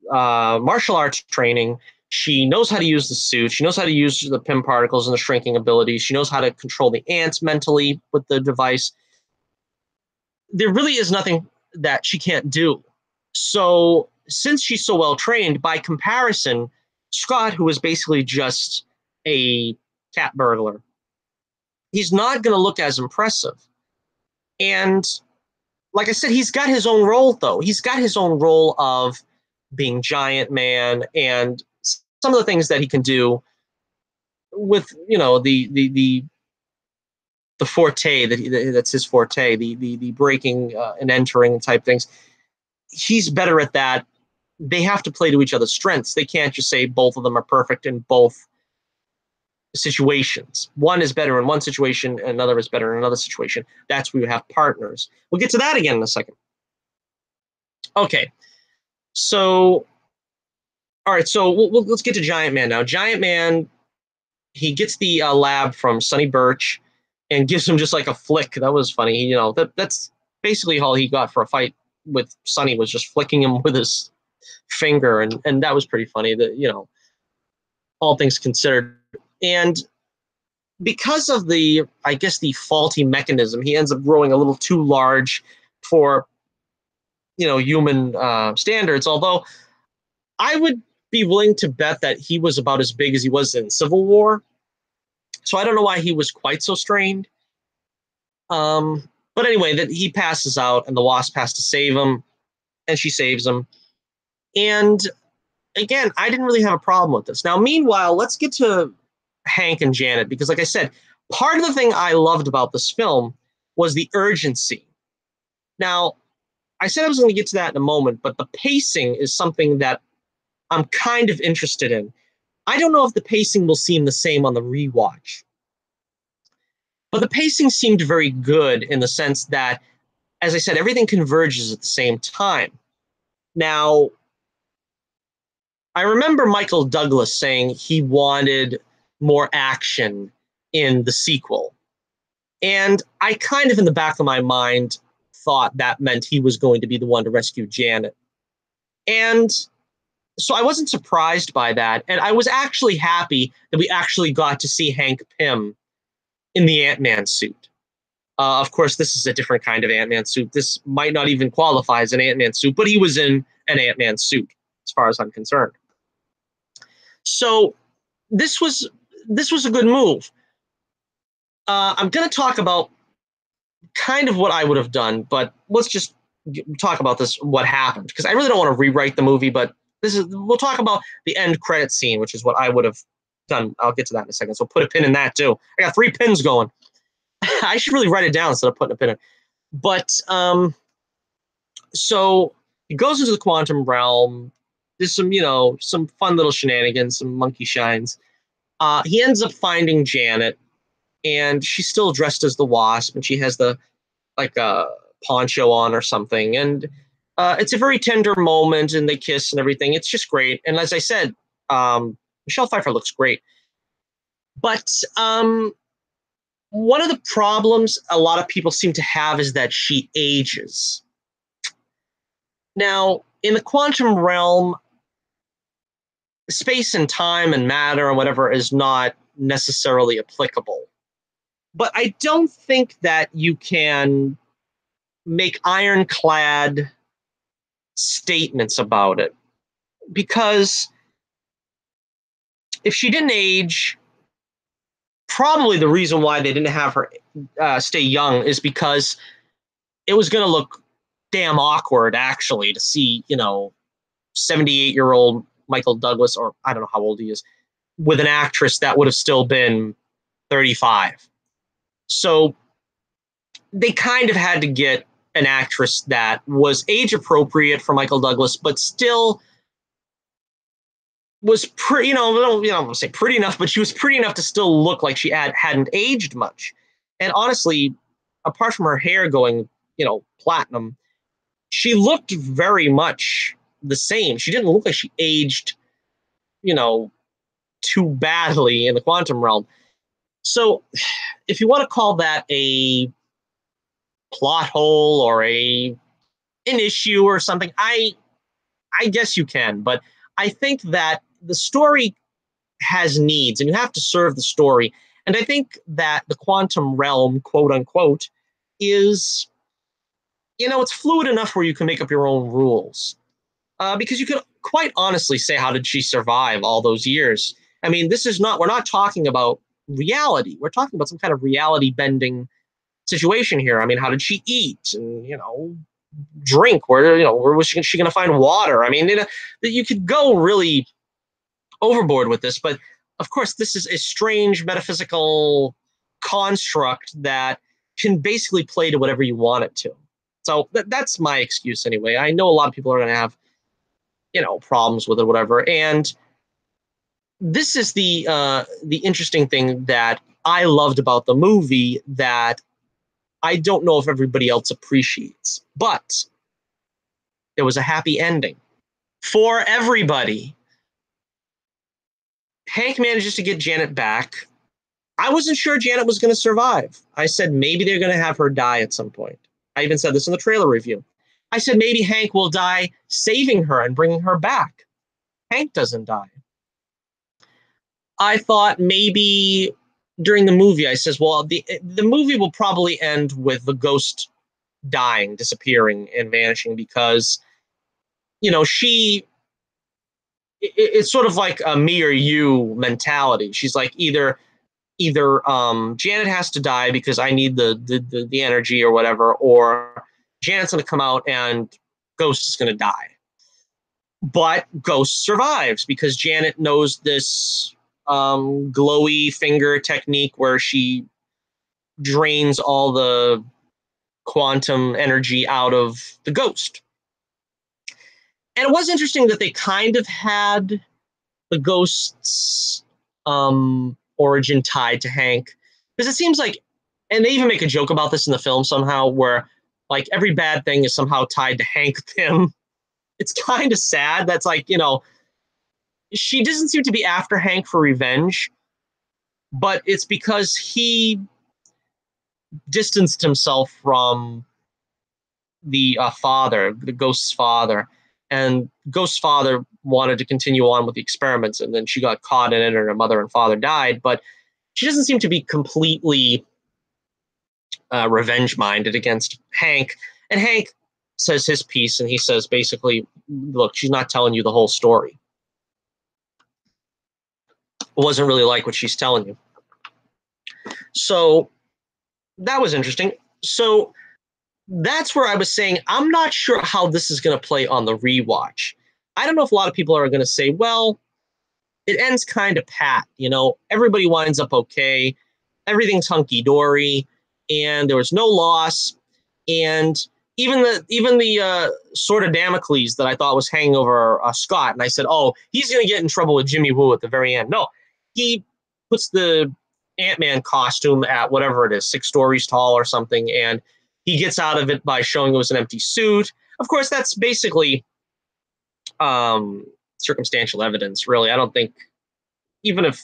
martial arts training. She knows how to use the suit. She knows how to use the Pym particles and the shrinking abilities. She knows how to control the ants mentally with the device. There really is nothing that she can't do. So since she's so well trained, by comparison, Scott, who is basically just a cat burglar, he's not going to look as impressive. And like I said, he's got his own role, though. He's got his own role of being Giant Man and some of the things that he can do with, the forte that's his forte, the breaking and entering type things. He's better at that. They have to play to each other's strengths. They can't just say both of them are perfect in both situations. One is better in one situation, and another is better in another situation. That's where you have partners. We'll get to that again in a second. Okay, so all right, so let's get to Giant Man now. Giant Man, he gets the lab from Sonny Birch and gives him just like a flick. That was funny. That's basically all he got for a fight with Sonny, was just flicking him with his finger, and that was pretty funny. That all things considered, and because of I guess the faulty mechanism, he ends up growing a little too large for human standards. Although I would be willing to bet that he was about as big as he was in Civil War. So I don't know why he was quite so strained. But anyway, that he passes out, and the Wasp has to save him, and she saves him. And again, I didn't really have a problem with this. Now, meanwhile, let's get to Hank and Janet, because like I said, part of the thing I loved about this film was the urgency. Now, I said I was going to get to that in a moment, but the pacing is something that I'm kind of interested in. I don't know if the pacing will seem the same on the rewatch, but the pacing seemed very good in the sense that, as I said, everything converges at the same time. Now, I remember Michael Douglas saying he wanted more action in the sequel. And I kind of, in the back of my mind, thought that meant he was going to be the one to rescue Janet. And so I wasn't surprised by that. And I was actually happy that we actually got to see Hank Pym in the Ant-Man suit. Of course, this is a different kind of Ant-Man suit. This might not even qualify as an Ant-Man suit, but he was in an Ant-Man suit, as far as I'm concerned. So this was a good move. I'm going to talk about kind of what I would have done, but let's just talk about what happened, because I really don't want to rewrite the movie, but we'll talk about the end credit scene, which is what I would have done. I'll get to that in a second. So put a pin in that too. I got 3 pins going. I should really write it down instead of putting a pin in. But so he goes into the quantum realm. There's some fun little shenanigans, some monkey shines. He ends up finding Janet, and she's still dressed as the Wasp, and she has the poncho on or something. And it's a very tender moment, and they kiss and everything. It's just great. And as I said, Michelle Pfeiffer looks great. But one of the problems a lot of people seem to have is that she ages. Now, in the quantum realm, space and time and matter and whatever is not necessarily applicable. But I don't think that you can make ironclad statements about it, because if she didn't age, probably the reason why they didn't have her stay young is because it was going to look damn awkward, actually, to see 78-year-old Michael Douglas, or I don't know how old he is, with an actress that would have still been 35. So they kind of had to get an actress that was age appropriate for Michael Douglas, but still was pretty, I don't want to say pretty enough, but she was pretty enough to still look like she hadn't aged much. And honestly, apart from her hair going, platinum, she looked very much the same. She didn't look like she aged, too badly in the quantum realm. So if you want to call that a plot hole or an issue or something, I guess you can, but I think that the story has needs and you have to serve the story. And I think that the quantum realm, quote unquote, is, it's fluid enough where you can make up your own rules. Because you could quite honestly say, how did she survive all those years? I mean, we're not talking about reality. We're talking about some kind of reality bending situation here. I mean, how did she eat? And, drink? Where was she going to find water? I mean, you could go really overboard with this, but of course, this is a strange metaphysical construct that can basically play to whatever you want it to. So that's my excuse anyway. I know a lot of people are going to have, problems with it, whatever. And this is the interesting thing that I loved about the movie that I don't know if everybody else appreciates, but there was a happy ending for everybody. Hank manages to get Janet back. I wasn't sure Janet was going to survive. I said maybe they're going to have her die at some point. I even said this in the trailer review. I said maybe Hank will die saving her and bringing her back. Hank doesn't die. I thought maybe during the movie, I says, well, the movie will probably end with the ghost dying, disappearing, and vanishing because, it's sort of like a me or you mentality. She's like either Janet has to die because I need the energy or whatever, or Janet's going to come out and Ghost is going to die. But Ghost survives because Janet knows this glowy finger technique where she drains all the quantum energy out of the ghost. And it was interesting that they kind of had the ghost's origin tied to Hank, because it seems like, and they even make a joke about this in the film somehow, where like every bad thing is somehow tied to Hank Pym. It's kind of sad. That's like, she doesn't seem to be after Hank for revenge, but it's because he distanced himself from the father, the ghost's father, and Ghost's father wanted to continue on with the experiments, and then she got caught in it, and her mother and father died. But she doesn't seem to be completely revenge-minded against Hank. And Hank says his piece, and he says basically, look, she's not telling you the whole story. It wasn't really like what she's telling you. So that was interesting. So that's where I was saying, I'm not sure how this is going to play on the rewatch. I don't know if a lot of people are going to say, well, it ends kind of pat. Everybody winds up okay. Everything's hunky-dory, and there was no loss. And even the sword of Damocles that I thought was hanging over Scott, and I said, oh, he's going to get in trouble with Jimmy Woo at the very end. No, he puts the Ant-Man costume at whatever it is, 6 stories tall or something, and he gets out of it by showing it was an empty suit. Of course, that's basically circumstantial evidence, really. I don't think, even if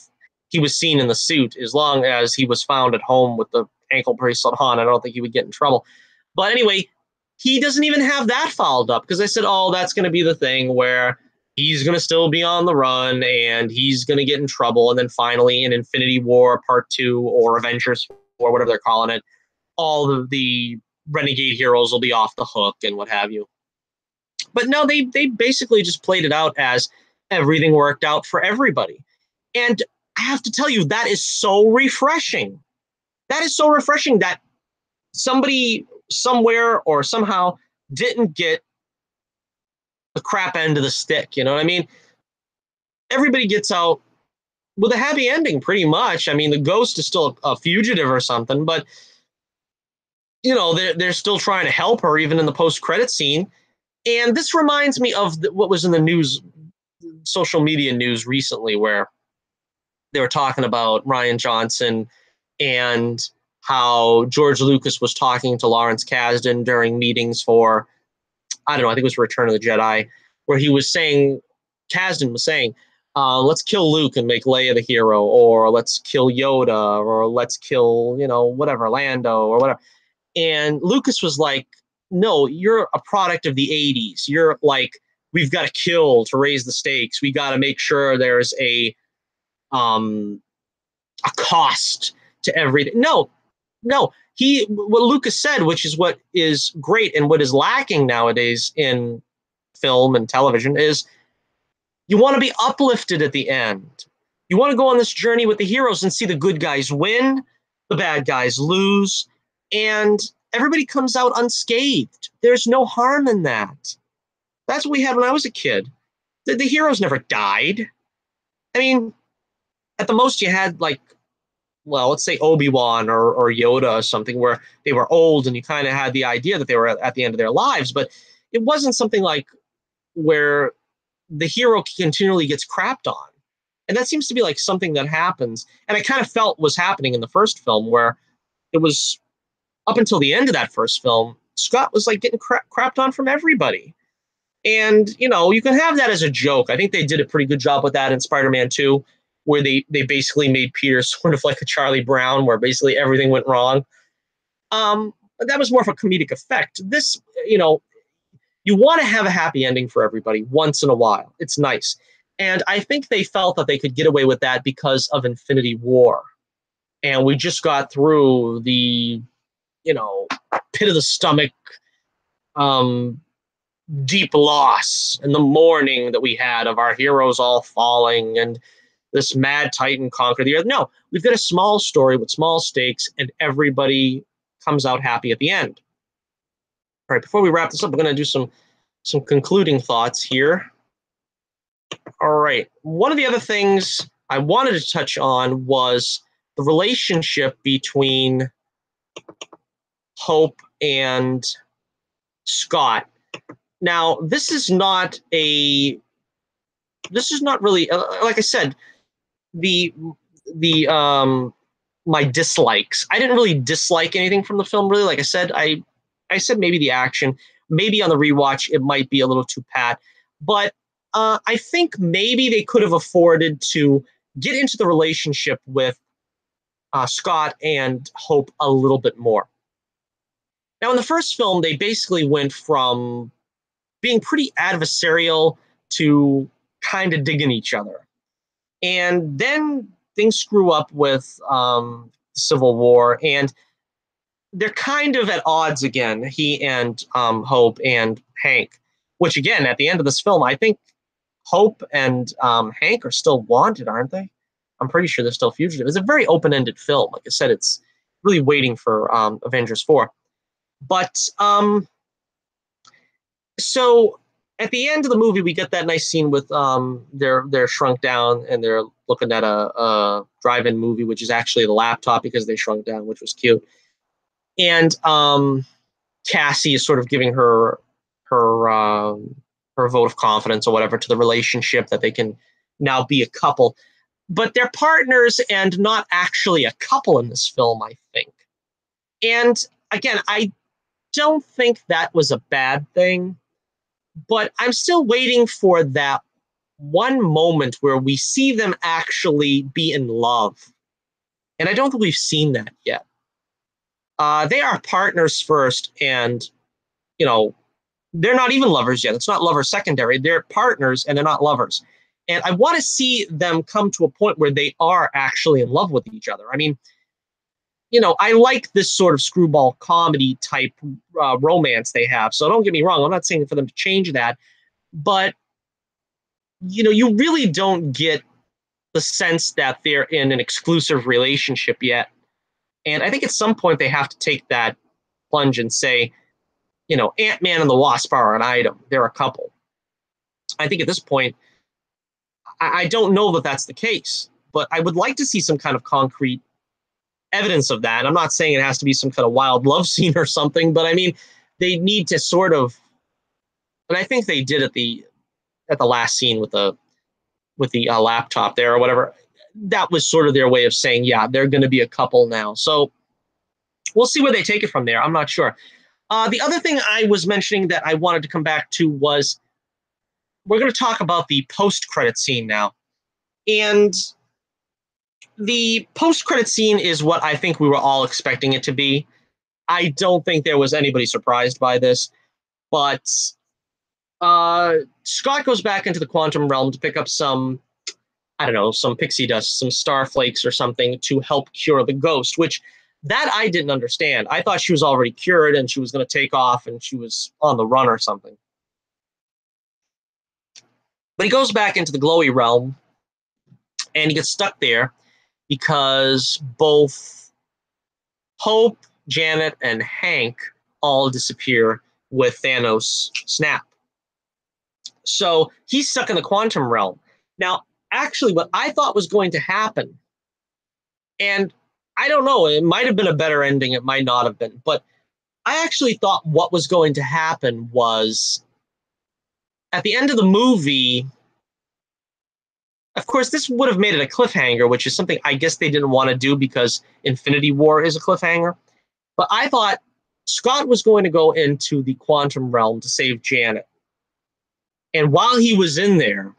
he was seen in the suit, as long as he was found at home with the ankle bracelet on, I don't think he would get in trouble. But anyway, he doesn't even have that fouled up, because I said, oh, that's going to be the thing where he's going to still be on the run and he's going to get in trouble. And then finally in Infinity War Part 2 or Avengers or whatever they're calling it, all of the renegade heroes will be off the hook and what have you. But no, they basically just played it out as everything worked out for everybody. And I have to tell you, that is so refreshing. That is so refreshing that somebody somewhere or somehow didn't get the crap end of the stick. You know what I mean? Everybody gets out with a happy ending, pretty much. I mean, the ghost is still a fugitive or something, but they're still trying to help her, even in the post-credit scene. And this reminds me of what was in the news, social media news recently, where they were talking about Rian Johnson and how George Lucas was talking to Lawrence Kasdan during meetings for, I don't know, I think it was Return of the Jedi, where he was saying, Kasdan was saying, let's kill Luke and make Leia the hero, or let's kill Yoda, or let's kill, whatever, Lando, or whatever. And Lucas was like, no, you're a product of the 80s. You're like, we've got to kill to raise the stakes. We got to make sure there's a cost to everything. No. What Lucas said, which is what is great and what is lacking nowadays in film and television, is you want to be uplifted at the end. You want to go on this journey with the heroes and see the good guys win, the bad guys lose, and everybody comes out unscathed. There's no harm in that. That's what we had when I was a kid. The heroes never died. I mean, at the most you had like, well, let's say Obi-Wan or Yoda or something where they were old and you kind of had the idea that they were at the end of their lives, but it wasn't something like where the hero continually gets crapped on. And that seems to be like something that happens. And I kind of felt was happening in the first film where it was up until the end of that first film, Scott was like getting crapped on from everybody. And, you know, you can have that as a joke. I think they did a pretty good job with that in Spider-Man 2, where they basically made Peter sort of like a Charlie Brown, where basically everything went wrong. But that was more of a comedic effect. This, you know, you want to have a happy ending for everybody once in a while. It's nice. And I think they felt that they could get away with that because of Infinity War. And we just got through the, you know, pit of the stomach, um, deep loss and the mourning that we had of our heroes all falling and this mad titan conquer the earth. No, we've got a small story with small stakes and everybody comes out happy at the end. All right, before we wrap this up, we're going to do some concluding thoughts here. All right, one of the other things I wanted to touch on was the relationship between Hope and Scott. Now, this is not really, like I said, the my dislikes. I didn't really dislike anything from the film, really. Like I said, I said maybe the action, maybe on the rewatch it might be a little too pat, but I think maybe they could have afforded to get into the relationship with Scott and Hope a little bit more. Now, in the first film, they basically went from being pretty adversarial to kind of digging each other. And then things screw up with Civil War, and they're kind of at odds again, he and Hope and Hank, which again, at the end of this film, I think Hope and Hank are still wanted, aren't they? I'm pretty sure they're still fugitive. It's a very open-ended film. Like I said, it's really waiting for Avengers 4. But so at the end of the movie, we get that nice scene with they're shrunk down and they're looking at a drive-in movie, which is actually the laptop because they shrunk down, which was cute. And Cassie is sort of giving her vote of confidence or whatever to the relationship that they can now be a couple. But they're partners and not actually a couple in this film, I think. And again, I don't think that was a bad thing, but I'm still waiting for that one moment where we see them actually be in love. And I don't think we've seen that yet. They are partners first, and, you know, they're not even lovers yet. It's not lover secondary. They're partners and they're not lovers. And I want to see them come to a point where they are actually in love with each other. I mean, you know, I like this sort of screwball comedy type romance they have. So don't get me wrong. I'm not saying for them to change that. But, you know, you really don't get the sense that they're in an exclusive relationship yet. And I think at some point they have to take that plunge and say, you know, Ant-Man and the Wasp are an item. They're a couple. I think at this point, I don't know that that's the case, but I would like to see some kind of concrete evidence of that. I'm not saying it has to be some kind of wild love scene or something, but I mean, they need to sort of, and I think they did at the last scene with the laptop there or whatever. That was sort of their way of saying, yeah, they're going to be a couple now. So we'll see where they take it from there. I'm not sure. The other thing I was mentioning that I wanted to come back to was we're going to talk about the post-credit scene now. And the post-credit scene is what I think we were all expecting it to be. I don't think there was anybody surprised by this, but Scott goes back into the quantum realm to pick up some, I don't know, some pixie dust, some star flakes or something to help cure the ghost, which that I didn't understand. I thought she was already cured and she was going to take off and she was on the run or something. But he goes back into the glowy realm And he gets stuck there because both Hope, Janet, and Hank all disappear with Thanos' snap. So he's stuck in the quantum realm. Now, actually, what I thought was going to happen, and I don't know, it might have been a better ending, it might not have been, but I actually thought what was going to happen was at the end of the movie, of course, this would have made it a cliffhanger, which is something I guess they didn't want to do because Infinity War is a cliffhanger. But I thought Scott was going to go into the quantum realm to save Janet. And while he was in there,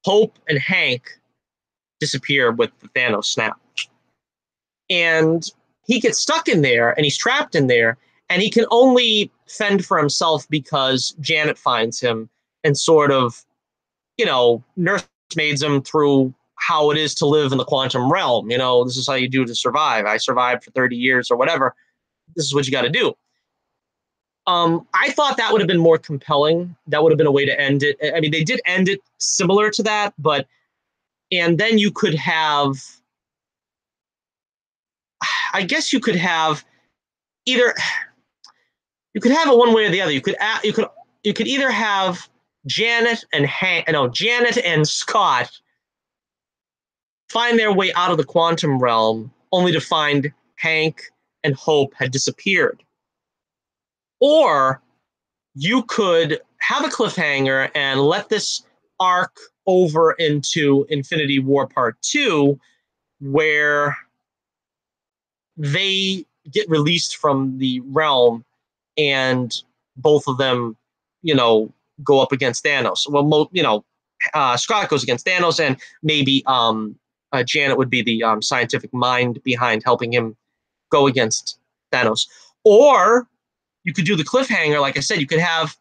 Hope and Hank disappear with the Thanos snap. And he gets stuck in there, and he's trapped in there, and he can only fend for himself because Janet finds him and sort of, you know, nursemaids him through how it is to live in the quantum realm. You know, this is how you do to survive. I survived for 30 years or whatever. This is what you got to do. I thought that would have been more compelling. That would have been a way to end it. I mean, they did end it similar to that, but, and then you could have, I guess you could have either, you could have it one way or the other. You could either have Janet and Scott find their way out of the quantum realm, only to find Hank and Hope had disappeared. Or you could have a cliffhanger and let this arc over into Infinity War Part 2, where they get released from the realm and both of them, you know, go up against Thanos. Well, Scott goes against Thanos, and maybe Janet would be the scientific mind behind helping him go against Thanos. Or you could do the cliffhanger, like I said. You could have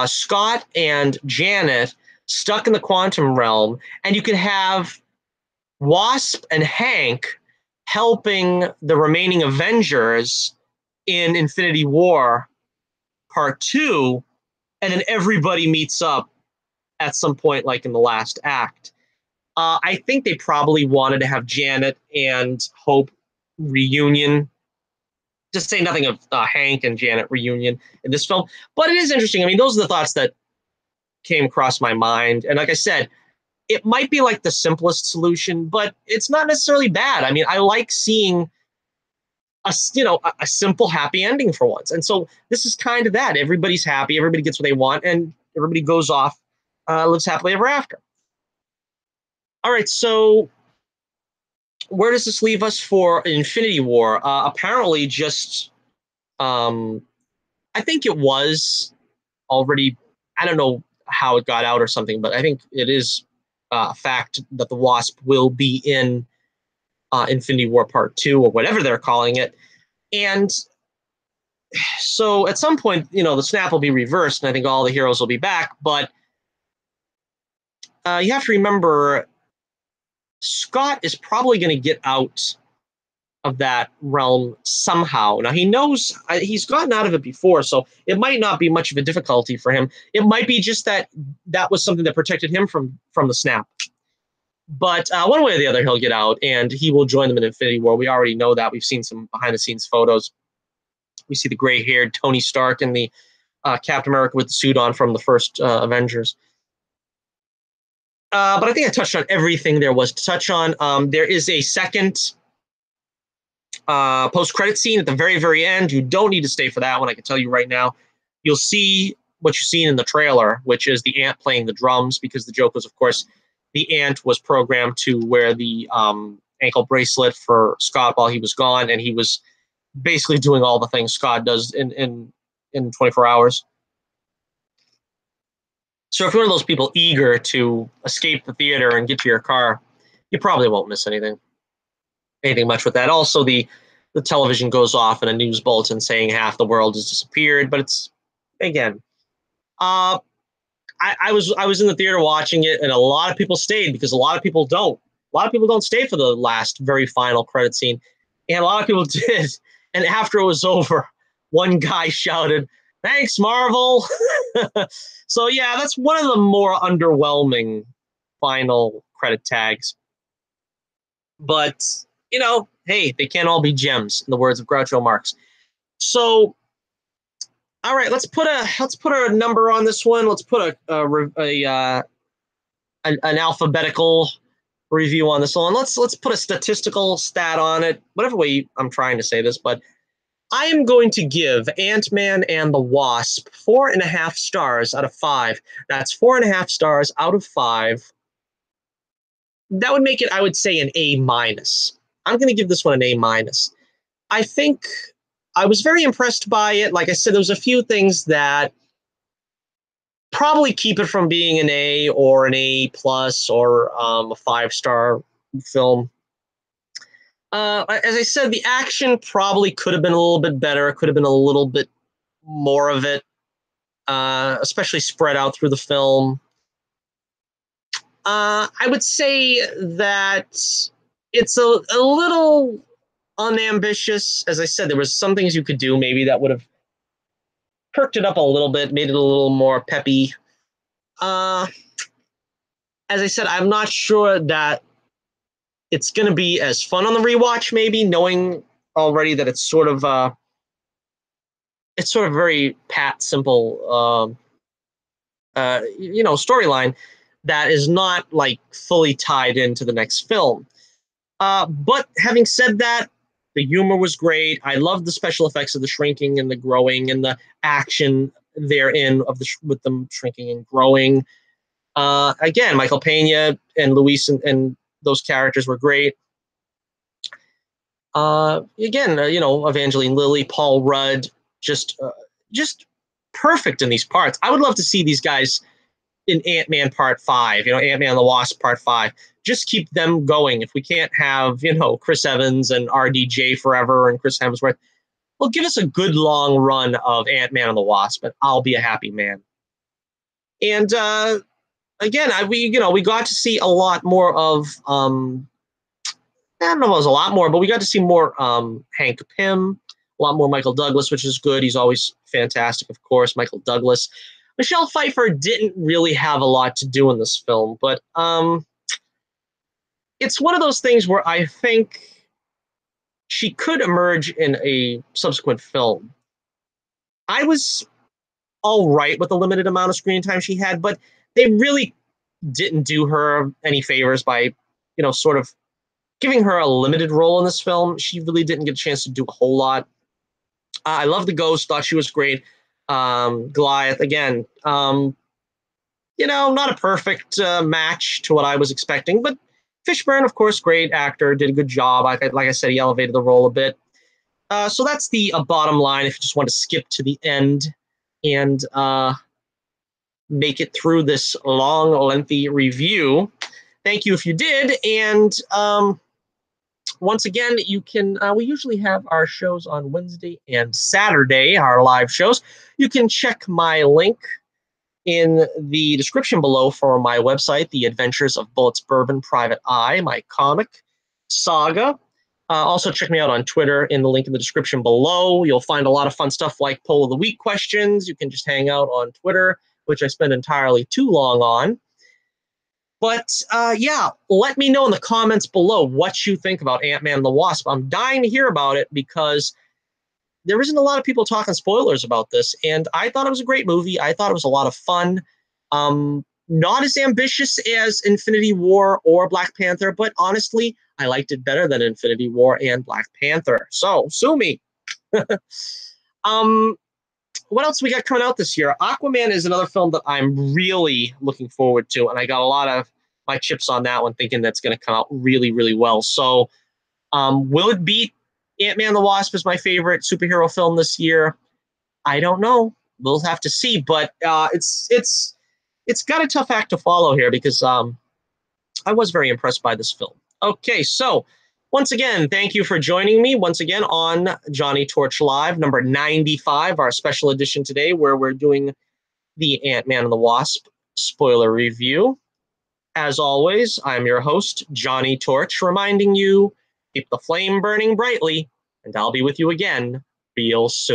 Scott and Janet stuck in the quantum realm, and you could have Wasp and Hank helping the remaining Avengers in Infinity War Part 2, and then everybody meets up at some point, like in the last act. I think they probably wanted to have Janet and Hope reunion. Just say nothing of Hank and Janet reunion in this film. But it is interesting. I mean, those are the thoughts that came across my mind. And like I said, it might be like the simplest solution, but it's not necessarily bad. I mean, I like seeing a simple, happy ending for once. And so this is kind of that. Everybody's happy. Everybody gets what they want. And everybody goes off, lives happily ever after. All right, so where does this leave us for Infinity War? Apparently just, I think it was already, I don't know how it got out or something, but I think it is a fact that the Wasp will be in Infinity War Part 2 or whatever they're calling it. And so at some point, you know, the snap will be reversed and I think all the heroes will be back. But you have to remember, Scott is probably going to get out of that realm somehow. Now, he knows he's gotten out of it before, so it might not be much of a difficulty for him. It might be just that was something that protected him from the snap. But one way or the other, he'll get out, and he will join them in Infinity War. We already know that. We've seen some behind-the-scenes photos. We see the gray-haired Tony Stark and the Captain America with the suit on from the first Avengers. But I think I touched on everything there was to touch on. There is a second post-credit scene at the very, very end. You don't need to stay for that one. I can tell you right now. You'll see what you've seen in the trailer, which is the ant playing the drums, because the joke was, of course, the ant was programmed to wear the ankle bracelet for Scott while he was gone, and he was basically doing all the things Scott does in 24 hours. So if you're one of those people eager to escape the theater and get to your car, you probably won't miss anything much with that. Also, the television goes off in a news bulletin saying half the world has disappeared, but it's, again, I was in the theater watching it, and a lot of people stayed because a lot of people don't. A lot of people don't stay for the last, very final credit scene, and a lot of people did. And after it was over, one guy shouted, Thanks, Marvel. So yeah, that's one of the more underwhelming final credit tags. But hey, they can't all be gems, in the words of Groucho Marx. So, all right, let's put a number on this one. Let's put an alphabetical review on this one. Let's put a statistical stat on it. Whatever way I'm trying to say this, but I am going to give Ant-Man and the Wasp 4.5 stars out of 5. That's 4.5 stars out of 5. That would make it, I would say, an A minus. I'm going to give this one an A minus. I think I was very impressed by it. Like I said, there was a few things that probably keep it from being an A or an A plus or a 5-star film. As I said, the action probably could have been a little bit better. It could have been a little bit more of it, especially spread out through the film. I would say that it's a little unambitious. As I said, there was some things you could do maybe that would have perked it up a little bit, made it a little more peppy. As I said, I'm not sure that it's going to be as fun on the rewatch, maybe, knowing already that it's sort of very pat, simple, storyline that is not like fully tied into the next film. But having said that, the humor was great. I loved the special effects of the shrinking and the growing and the action therein with them shrinking and growing. Again, Michael Pena and Luis and those characters were great. Again, Evangeline Lilly, Paul Rudd, just perfect in these parts. I would love to see these guys in Ant-Man Part 5, Ant-Man and the Wasp Part 5. Just keep them going. If we can't have, Chris Evans and RDJ forever and Chris Hemsworth, well, give us a good long run of Ant-Man and the Wasp, and I'll be a happy man. And again, we got to see a lot more of, I don't know if it was a lot more, but we got to see more Hank Pym, a lot more Michael Douglas, which is good. He's always fantastic, of course, Michael Douglas. Michelle Pfeiffer didn't really have a lot to do in this film, but it's one of those things where I think she could emerge in a subsequent film. I was all right with the limited amount of screen time she had, but they really didn't do her any favors by, sort of giving her a limited role in this film. She really didn't get a chance to do a whole lot. I love the Ghost, thought she was great. Goliath, again, not a perfect match to what I was expecting, but Fishburne, of course, great actor, did a good job. Like I said, he elevated the role a bit. So that's the bottom line if you just want to skip to the end and make it through this long, lengthy review. Thank you if you did. And once again, you can, we usually have our shows on Wednesday and Saturday, our live shows. You can check my link in the description below for my website, The Adventures of Bullets Bourbon Private Eye, my comic saga. Also, check me out on Twitter in the link in the description below. You'll find a lot of fun stuff like Poll of the Week questions. You can just hang out on Twitter, which I spend entirely too long on. But yeah, let me know in the comments below what you think about Ant-Man and the Wasp. I'm dying to hear about it because there isn't a lot of people talking spoilers about this, and I thought it was a great movie. I thought it was a lot of fun. Not as ambitious as Infinity War or Black Panther, but honestly, I liked it better than Infinity War and Black Panther. So, sue me. What else we got coming out this year? Aquaman is another film that I'm really looking forward to, and I got a lot of my chips on that one, thinking that's going to come out really, really well. So, will it beat Ant-Man and the Wasp as my favorite superhero film this year? I don't know. We'll have to see. But it's got a tough act to follow here because I was very impressed by this film. Okay, so once again, thank you for joining me once again on Johnnie Torch Live, number 95, our special edition today, where we're doing the Ant-Man and the Wasp spoiler review. As always, I'm your host, Johnnie Torch, reminding you, keep the flame burning brightly, and I'll be with you again real soon.